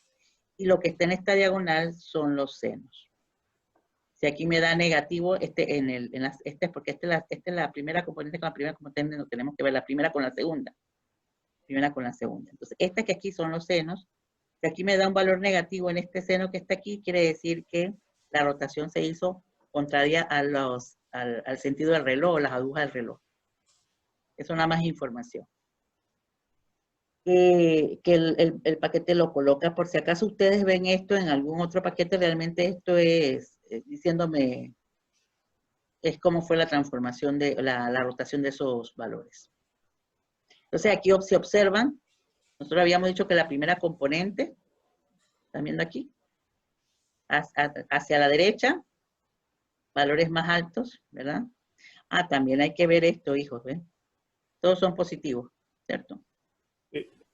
Y lo que está en esta diagonal son los senos. Si aquí me da negativo, porque esta es la primera componente con la primera componente, no tenemos que ver la primera con la segunda. Primera con la segunda. Entonces, esta que aquí son los senos. Si aquí me da un valor negativo en este seno que está aquí, quiere decir que la rotación se hizo contraria al sentido del reloj, las agujas del reloj. Eso nada más es información. que el paquete lo coloca. Por si acaso ustedes ven esto en algún otro paquete, realmente esto es diciéndome, es cómo fue la transformación de la rotación de esos valores. Entonces aquí si observan, nosotros habíamos dicho que la primera componente, ¿están viendo aquí? Hacia la derecha, valores más altos, ¿verdad? Ah, también hay que ver esto, hijos, ¿ven? Todos son positivos, ¿cierto?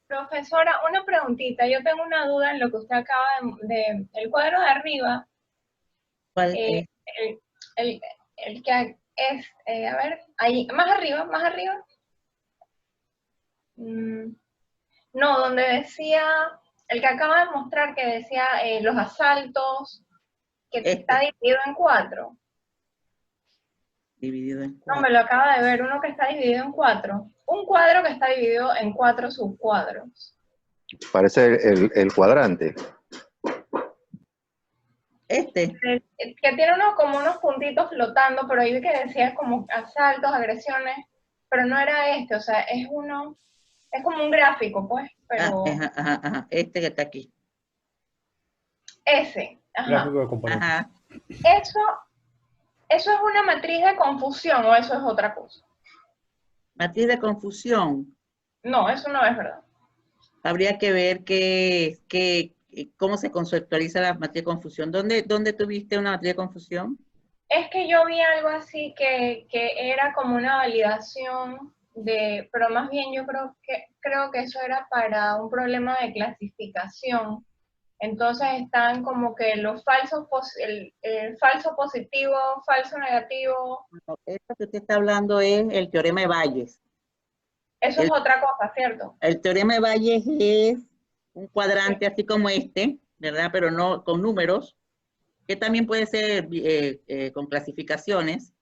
Profesora, una preguntita. Yo tengo una duda en lo que usted acaba el cuadro de arriba. ¿Cuál es? El que es, a ver, ahí, más arriba. No, donde decía, el que acaba de mostrar que decía los asaltos, que está dividido en 4. Dividido en 4. No, me lo acaba de ver, uno que está dividido en 4. Un cuadro que está dividido en 4 subcuadros. Parece el cuadrante. Que tiene como unos puntitos flotando, pero ahí que decía como asaltos, agresiones, pero no era este, o sea, es como un gráfico, pues, pero... Ajá. Este que está aquí. Ese, Gráfico de componentes. Ajá. ¿Eso es una matriz de confusión o eso es otra cosa? Matriz de confusión. No, eso no es verdad. Habría que ver cómo se conceptualiza la matriz de confusión. ¿Dónde tuviste una matriz de confusión? Es que yo vi algo así que era como una validación pero más bien yo creo que eso era para un problema de clasificación. Entonces están como que los falsos, el falso positivo, falso negativo. Esto que usted está hablando es el teorema de Bayes. Eso es otra cosa, ¿cierto? El teorema de Bayes es un cuadrante así como este, ¿verdad? Pero no con números, que también puede ser con clasificaciones.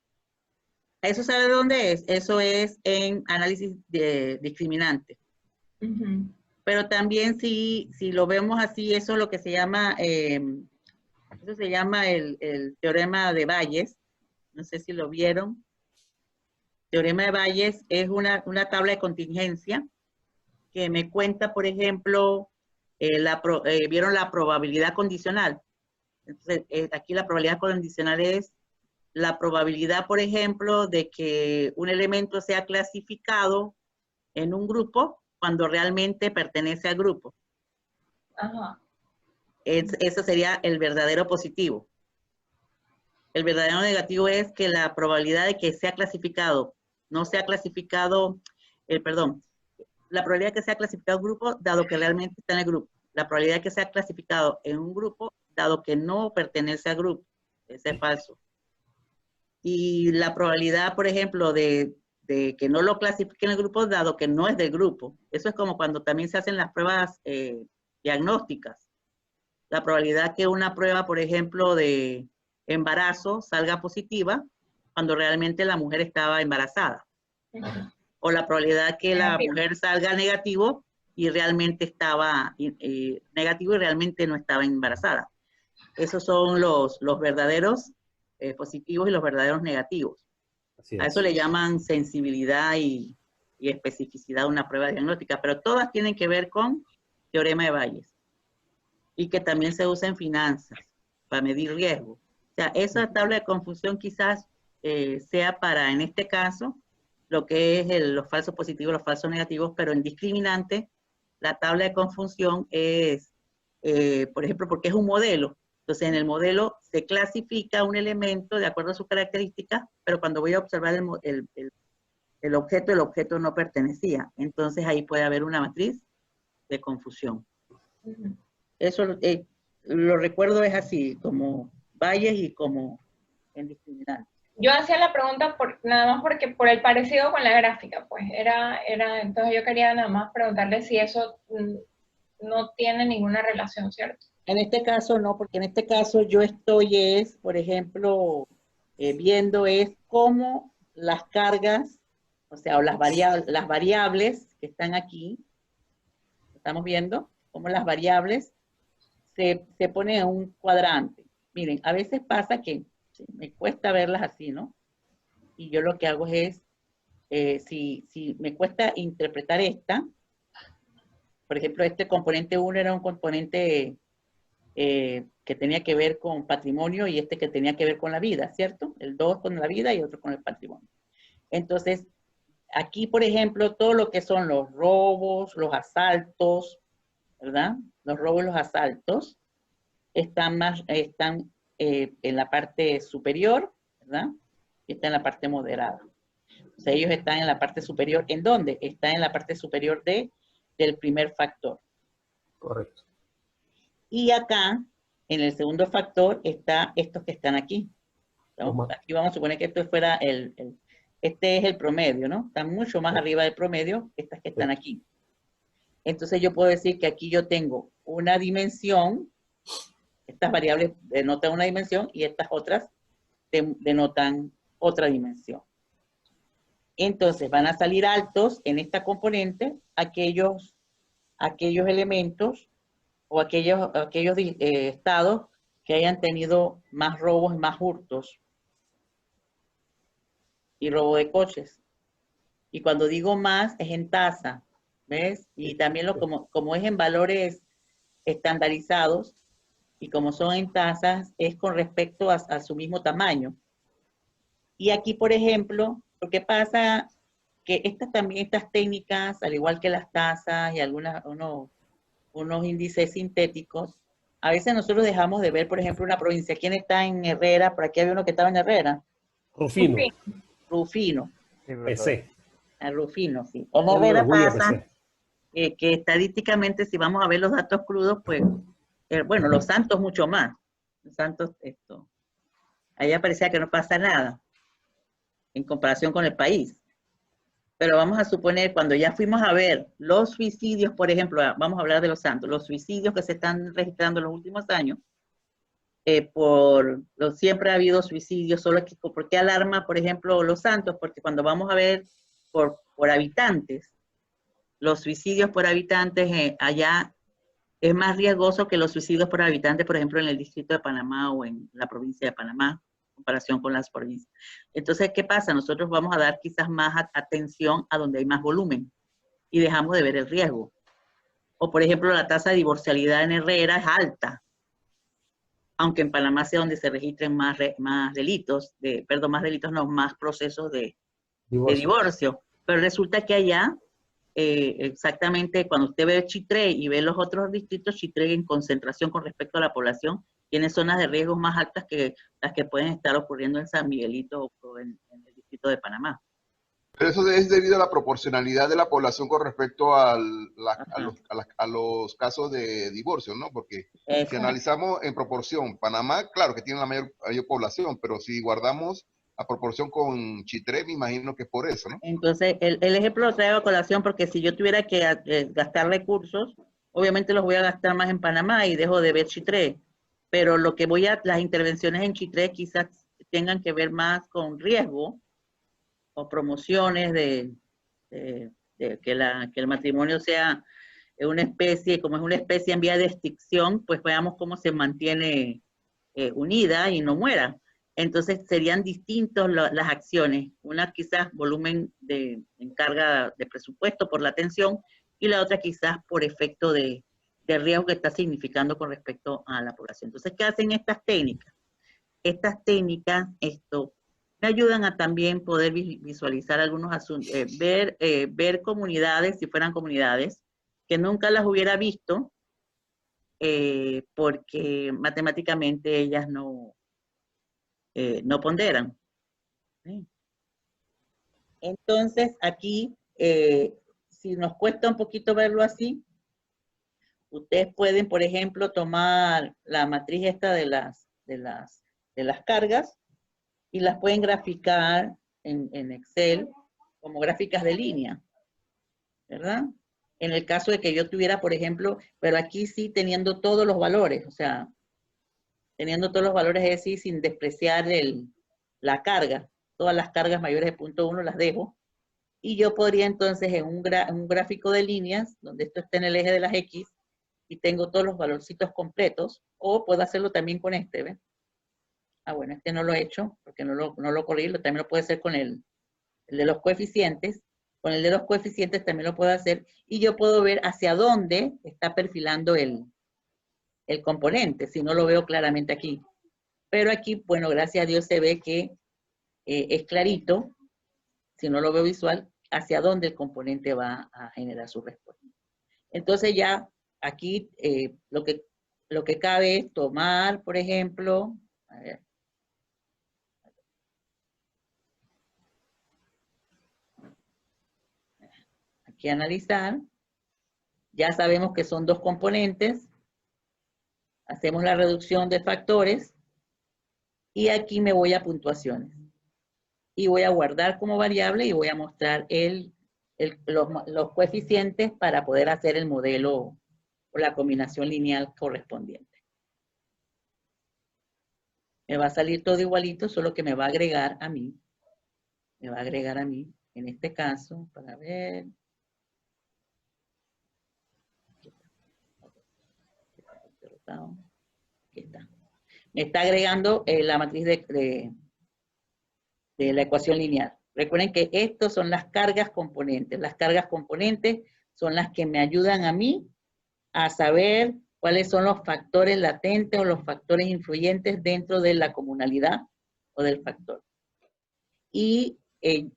¿Eso sabe dónde es? Eso es en análisis discriminante. Pero también si lo vemos así, eso es lo que se llama, el teorema de Bayes. No sé si lo vieron. Teorema de Bayes es una tabla de contingencia que me cuenta, por ejemplo, vieron la probabilidad condicional. Entonces, aquí la probabilidad condicional es la probabilidad, por ejemplo, de que un elemento sea clasificado en un grupo cuando realmente pertenece al grupo. Ajá. Eso sería el verdadero positivo. El verdadero negativo es que la probabilidad de que sea clasificado, no sea clasificado, la probabilidad de que sea clasificado un grupo, dado que realmente está en el grupo. La probabilidad de que sea clasificado en un grupo, dado que no pertenece al grupo. Ese es falso. Y la probabilidad, por ejemplo, de que no lo clasifiquen en el grupo, dado que no es del grupo. Eso es como cuando también se hacen las pruebas diagnósticas. La probabilidad que una prueba, por ejemplo, de embarazo salga positiva cuando realmente la mujer estaba embarazada. O la probabilidad que la mujer salga negativo y realmente estaba negativo y realmente no estaba embarazada. Esos son los verdaderos positivos y los verdaderos negativos. A eso le llaman sensibilidad y especificidad de una prueba diagnóstica, pero todas tienen que ver con teorema de Bayes y que también se usa en finanzas para medir riesgo. O sea, esa tabla de confusión quizás sea para, en este caso, lo que es los falsos positivos, los falsos negativos, pero en discriminante, la tabla de confusión es, por ejemplo, porque es un modelo. Entonces, en el modelo se clasifica un elemento de acuerdo a sus características, pero cuando voy a observar el objeto no pertenecía. Entonces, ahí puede haber una matriz de confusión. Eso lo recuerdo es así, como Bayes y como en discriminante. Yo hacía la pregunta nada más porque por el parecido con la gráfica, pues entonces yo quería nada más preguntarle si eso no tiene ninguna relación, ¿cierto? En este caso no, porque en este caso yo estoy por ejemplo, viendo cómo las cargas, o sea, o las variables que están aquí, estamos viendo cómo las variables se ponen en un cuadrante. Miren, a veces pasa que me cuesta verlas así, ¿no? Y yo lo que hago es, si me cuesta interpretar esta, Por ejemplo, este componente 1 era un componente que tenía que ver con patrimonio y este que tenía que ver con la vida, ¿cierto? El 2 con la vida y otro con el patrimonio. Entonces, aquí, por ejemplo, todo lo que son los robos, los asaltos, ¿verdad? Los robos y los asaltos están en la parte superior, ¿verdad? Y está en la parte moderada. O sea, ellos están en la parte superior. ¿En dónde? Está en la parte superior del primer factor. Correcto. Y acá, en el segundo factor, está estos que están aquí. Aquí vamos a suponer que esto fuera este es el promedio, ¿no? Están mucho más arriba del promedio que estas que están aquí. Entonces yo puedo decir que aquí yo tengo una dimensión, estas variables denotan una dimensión y estas otras denotan otra dimensión. Entonces van a salir altos en esta componente aquellos elementos o aquellos estados que hayan tenido más robos, más hurtos y robo de coches. Y cuando digo más, es en tasa, ¿ves? Y también como es en valores estandarizados y como son en tasas, es con respecto a su mismo tamaño. Y aquí, por ejemplo, lo que pasa que estas técnicas, al igual que las tasas y unos índices sintéticos, a veces nosotros dejamos de ver, por ejemplo, una provincia. ¿Quién está en Herrera? Por aquí había uno que estaba en Herrera. Rufino. Rufino. Sí, profesor. PC. Rufino, sí. En Herrera pasa que estadísticamente, si vamos a ver los datos crudos, pues, bueno, los Santos mucho más. Los Santos, allá parecía que no pasa nada en comparación con el país. Pero vamos a suponer, cuando ya fuimos a ver los suicidios, por ejemplo, vamos a hablar de los Santos, los suicidios que se están registrando en los últimos años, siempre ha habido suicidios, solo que, ¿por qué alarma, por ejemplo, los Santos? Porque cuando vamos a ver por habitantes, los suicidios por habitantes allá es más riesgoso que los suicidios por habitantes, por ejemplo, en el distrito de Panamá o en la provincia de Panamá, en comparación con las provincias. Entonces, ¿qué pasa? Nosotros vamos a dar quizás más atención a donde hay más volumen y dejamos de ver el riesgo. O, por ejemplo, la tasa de divorcialidad en Herrera es alta, aunque en Panamá sea donde se registren más delitos, más procesos de divorcio. Pero resulta que allá, exactamente cuando usted ve Chitré y ve los otros distritos, Chitré en concentración con respecto a la población, tiene zonas de riesgos más altas que las que pueden estar ocurriendo en San Miguelito o en el distrito de Panamá. Pero eso es debido a la proporcionalidad de la población con respecto a los casos de divorcio, ¿no? Porque si analizamos en proporción, Panamá, claro que tiene la mayor población, pero si guardamos a proporción con Chitré, me imagino que es por eso, ¿no? Entonces, el ejemplo lo traigo a colación porque si yo tuviera que gastar recursos, obviamente los voy a gastar más en Panamá y dejo de ver Chitré. Pero las intervenciones en Chitré quizás tengan que ver más con riesgo o promociones de que el matrimonio sea una especie, como es una especie en vía de extinción, pues veamos cómo se mantiene unida y no muera. Entonces serían distintos las acciones. Una quizás volumen en carga de presupuesto por la atención y la otra quizás por efecto de riesgo que está significando con respecto a la población. Entonces, ¿qué hacen estas técnicas? Estas técnicas me ayudan a también poder visualizar algunos asuntos, ver comunidades, si fueran comunidades, que nunca las hubiera visto, porque matemáticamente ellas no ponderan. ¿Sí? Entonces, aquí, si nos cuesta un poquito verlo así, ustedes pueden, por ejemplo, tomar la matriz esta de las cargas y las pueden graficar en Excel como gráficas de línea, ¿verdad? En el caso de que yo tuviera, por ejemplo, pero aquí sí teniendo todos los valores, o sea, teniendo todos los valores, es decir, sin despreciar la carga. Todas las cargas mayores de 0.1 las dejo. Y yo podría entonces en un gráfico de líneas, donde esto está en el eje de las X, y tengo todos los valorcitos completos, o puedo hacerlo también con este, ¿ves? Ah, bueno, este no lo he hecho, porque no lo corrí, también lo puedo hacer con el de los coeficientes, Con el de los coeficientes también lo puedo hacer y yo puedo ver hacia dónde está perfilando el componente, si no lo veo claramente aquí. Pero aquí, bueno, gracias a Dios se ve que es clarito, si no lo veo visual, hacia dónde el componente va a generar su respuesta. Entonces ya aquí lo que cabe es tomar, por ejemplo, a ver, aquí analizar, ya sabemos que son dos componentes, hacemos la reducción de factores y aquí me voy a puntuaciones. Y voy a guardar como variable y voy a mostrar los coeficientes para poder hacer el modelo o la combinación lineal correspondiente. Me va a salir todo igualito, solo que me va a agregar a mí. Me va a agregar a mí, en este caso, para ver. Aquí está. Me está agregando la matriz de la ecuación lineal. Recuerden que estos son las cargas componentes. Las cargas componentes son las que me ayudan a mí a saber cuáles son los factores latentes o los factores influyentes dentro de la comunalidad o del factor. Y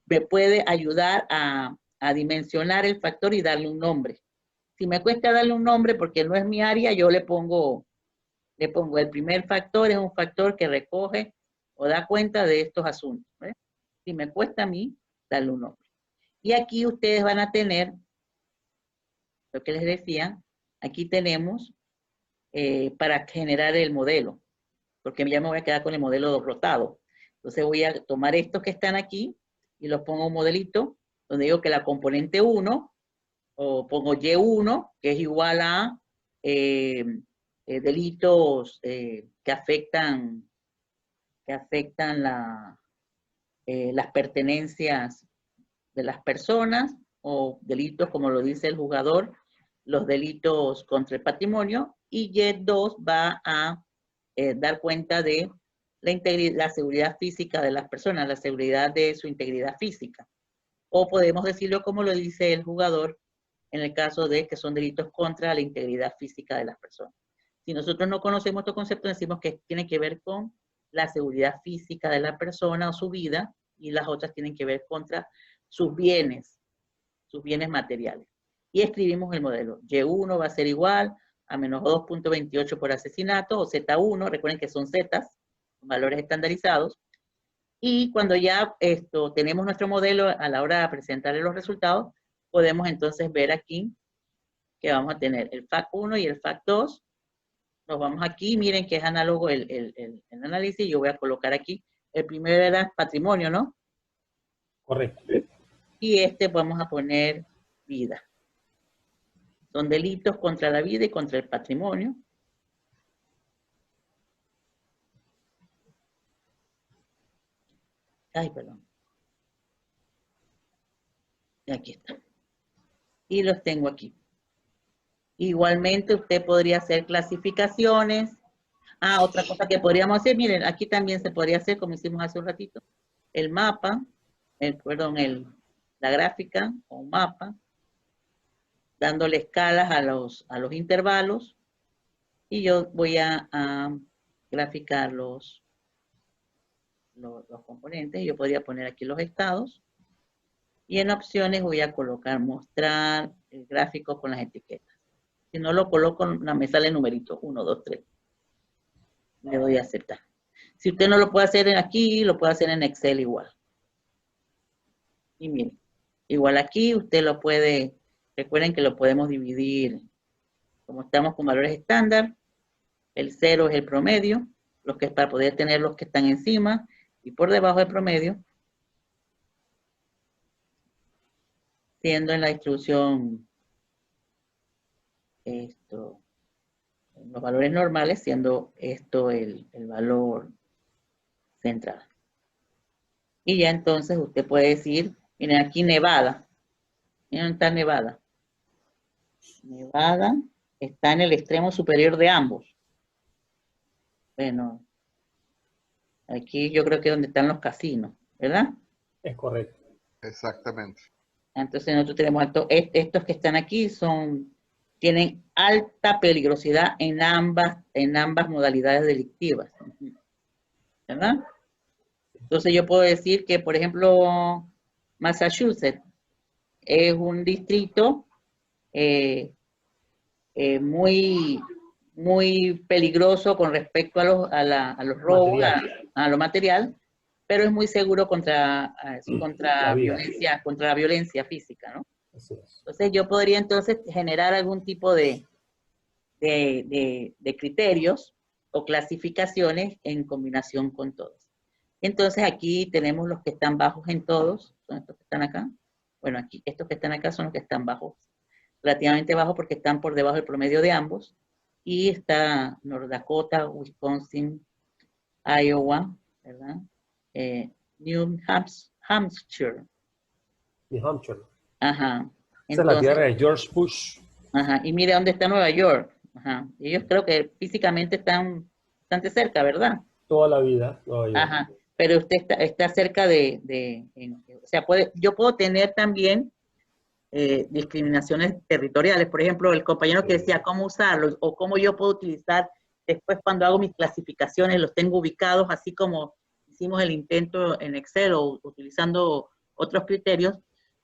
me puede ayudar a dimensionar el factor y darle un nombre. Si me cuesta darle un nombre porque no es mi área, yo le pongo el primer factor, es un factor que recoge o da cuenta de estos asuntos. ¿Ves? Si me cuesta a mí, darle un nombre. Y aquí ustedes van a tener, lo que les decía, aquí tenemos para generar el modelo, porque ya me voy a quedar con el modelo rotado. Entonces voy a tomar estos que están aquí y los pongo un modelito, donde digo que la componente 1, o pongo Y1, que es igual a delitos que afectan las pertenencias de las personas, o delitos, como lo dice el jugador, los delitos contra el patrimonio, y Y2 va a dar cuenta de la seguridad física de las personas, la seguridad de su integridad física. O podemos decirlo como lo dice el jugador, en el caso de que son delitos contra la integridad física de las personas. Si nosotros no conocemos estos conceptos, decimos que tiene que ver con la seguridad física de la persona o su vida, y las otras tienen que ver contra sus bienes materiales. Y escribimos el modelo. Y1 va a ser igual a menos 2.28 por asesinato, o Z1, recuerden que son Zetas, valores estandarizados. Y cuando ya tenemos nuestro modelo a la hora de presentarle los resultados, podemos entonces ver aquí que vamos a tener el FAC1 y el FAC2. Nos vamos aquí, miren que es análogo el análisis. Yo voy a colocar aquí, el primero era patrimonio, ¿no? Correcto. Y vamos a poner vida. Son delitos contra la vida y contra el patrimonio. Ay, perdón. Y aquí está. Y los tengo aquí. Igualmente usted podría hacer clasificaciones. Otra cosa que podríamos hacer, miren, aquí también se podría hacer, como hicimos hace un ratito, el mapa, la gráfica o mapa, dándole escalas a los intervalos, y yo voy a graficar los componentes. Yo podría poner aquí los estados, y en opciones voy a colocar mostrar el gráfico con las etiquetas. Si no lo coloco, me sale el numerito 1, 2, 3. Le doy a aceptar. Si usted no lo puede hacer aquí, lo puede hacer en Excel igual. Y miren, igual aquí usted lo puede, recuerden que lo podemos dividir, como estamos con valores estándar, el 0 es el promedio, los que es para poder tener los que están encima y por debajo del promedio, siendo en la distribución los valores normales, siendo esto el valor central. Y ya entonces usted puede decir, miren aquí Nevada. Miren dónde está Nevada. Nevada está en el extremo superior de ambos. Bueno, aquí yo creo que es donde están los casinos, ¿verdad? Es correcto. Exactamente. Entonces nosotros tenemos estos que están aquí tienen alta peligrosidad en ambas modalidades delictivas, ¿verdad? Entonces yo puedo decir que, por ejemplo, Massachusetts es un distrito muy peligroso con respecto a los robos, a lo material, pero es muy seguro contra la violencia física, ¿no? Así es. Entonces yo podría entonces generar algún tipo de criterios o clasificaciones en combinación con todos. Entonces aquí tenemos los que están bajos en todos, son estos que están acá. Bueno, aquí estos que están acá son los que están bajos, relativamente bajos porque están por debajo del promedio de ambos. Y está North Dakota, Wisconsin, Iowa, ¿verdad? New Hampshire. New Hampshire. Ajá. Esa es la tierra de George Bush. Ajá. Y mire dónde está Nueva York. Ajá. Ellos creo que físicamente están bastante cerca, ¿verdad? Toda la vida, Nueva York. Ajá. Pero usted está cerca o sea, yo puedo tener también discriminaciones territoriales. Por ejemplo, el compañero que decía cómo usarlos o cómo yo puedo utilizar después cuando hago mis clasificaciones, los tengo ubicados, así como hicimos el intento en Excel o utilizando otros criterios.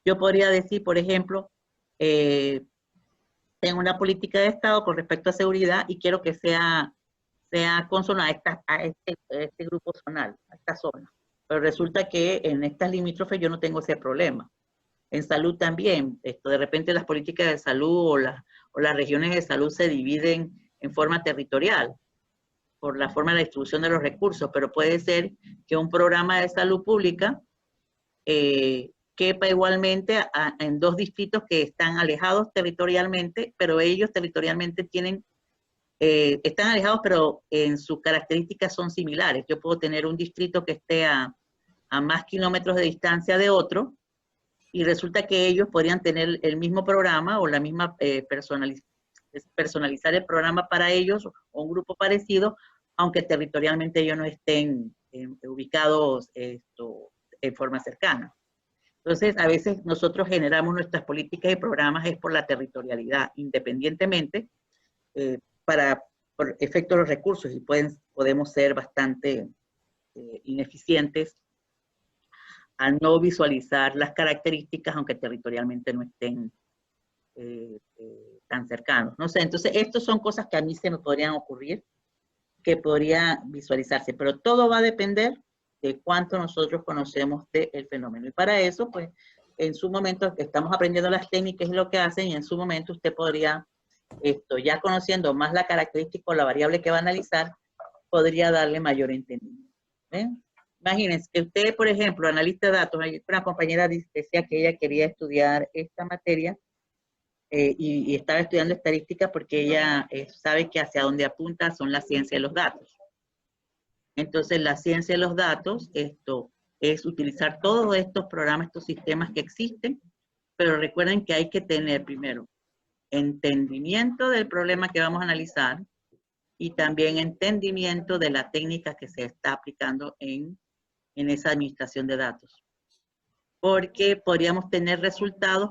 Yo podría decir, por ejemplo, tengo una política de Estado con respecto a seguridad y quiero que sea consona a este grupo zonal, a esta zona. Pero resulta que en estas limítrofes yo no tengo ese problema. En salud también, de repente las políticas de salud o las regiones de salud se dividen en forma territorial, por la forma de la distribución de los recursos, pero puede ser que un programa de salud pública quepa igualmente en dos distritos que están alejados territorialmente, pero ellos territorialmente están alejados, pero en sus características son similares. Yo puedo tener un distrito que esté a más kilómetros de distancia de otro, y resulta que ellos podrían tener el mismo programa o la misma personalizar el programa para ellos o un grupo parecido, aunque territorialmente ellos no estén ubicados en forma cercana. Entonces, a veces nosotros generamos nuestras políticas y programas es por la territorialidad, independientemente, por efecto de los recursos, y podemos ser bastante ineficientes al no visualizar las características, aunque territorialmente no estén tan cercanos. No sé, entonces, estas son cosas que a mí se me podrían ocurrir, que podría visualizarse, pero todo va a depender de cuánto nosotros conocemos del fenómeno. Y para eso, pues, en su momento, estamos aprendiendo las técnicas y lo que hacen, y en su momento usted podría, ya conociendo más la característica o la variable que va a analizar, podría darle mayor entendimiento. Imagínense que usted, por ejemplo, analista de datos, una compañera decía que ella quería estudiar esta materia y estaba estudiando estadística porque ella sabe que hacia donde apunta son la ciencia de los datos. Entonces, la ciencia de los datos, es utilizar todos estos programas, estos sistemas que existen, pero recuerden que hay que tener primero entendimiento del problema que vamos a analizar y también entendimiento de la técnica que se está aplicando en esa administración de datos. Porque podríamos tener resultados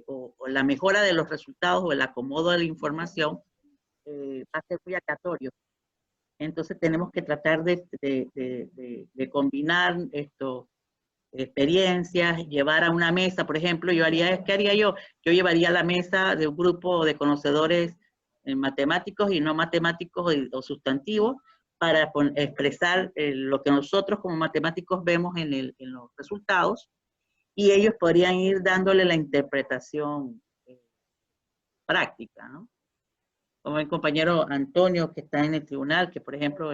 o la mejora de los resultados o el acomodo de la información va a ser muy aleatorio. Entonces tenemos que tratar de combinar experiencias, llevar a una mesa, por ejemplo, ¿qué haría yo? Yo llevaría a la mesa de un grupo de conocedores matemáticos y no matemáticos o sustantivos para expresar lo que nosotros como matemáticos vemos en los resultados, y ellos podrían ir dándole la interpretación práctica, ¿no? Como el compañero Antonio que está en el tribunal, que por ejemplo,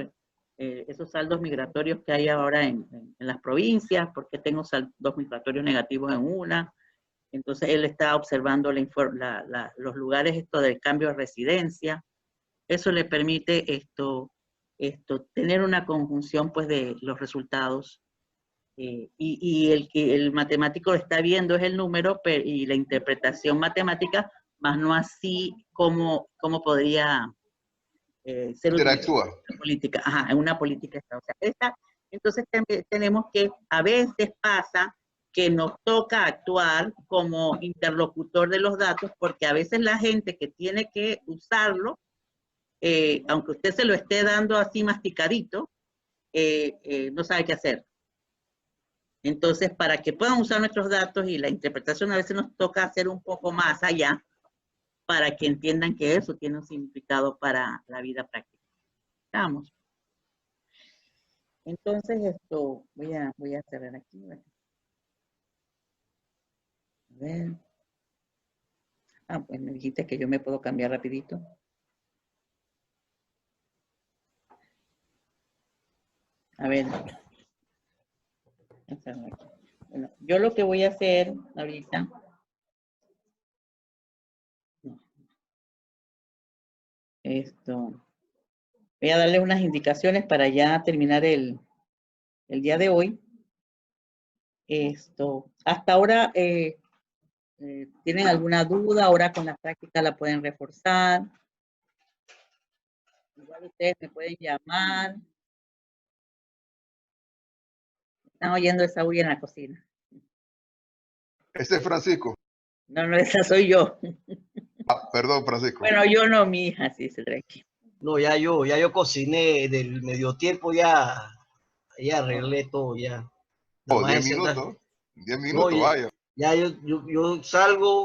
esos saldos migratorios que hay ahora en las provincias, porque tengo saldos migratorios negativos en una, entonces él está observando los lugares del cambio de residencia. Eso le permite tener una conjunción pues de los resultados, y el que el matemático está viendo es el número y la interpretación matemática, más no así como podría ser interactúa una política, en una política. O sea, entonces tenemos que, a veces pasa que nos toca actuar como interlocutor de los datos, porque a veces la gente que tiene que usarlo, aunque usted se lo esté dando así masticadito, no sabe qué hacer. Entonces, para que puedan usar nuestros datos y la interpretación, a veces nos toca hacer un poco más allá para que entiendan que eso tiene un significado para la vida práctica. Vamos. Entonces, esto voy a cerrar aquí. ¿Vale? A ver. Ah, pues me dijiste que yo me puedo cambiar rapidito. A ver. Bueno, yo lo que voy a hacer ahorita. Voy a darle unas indicaciones para ya terminar el día de hoy. Hasta ahora, ¿tienen alguna duda? Ahora con la práctica la pueden reforzar. Igual ustedes me pueden llamar. Están oyendo esa bulla en la cocina. Este es Francisco. No, esa soy yo. Ah, perdón, Francisco. Bueno, yo no, mi hija, sí, se trae aquí. No, ya yo cociné del medio tiempo, ya arreglé todo, ya. Oh, 10 minutos. 10 minutos, no, vaya. Ya yo salgo,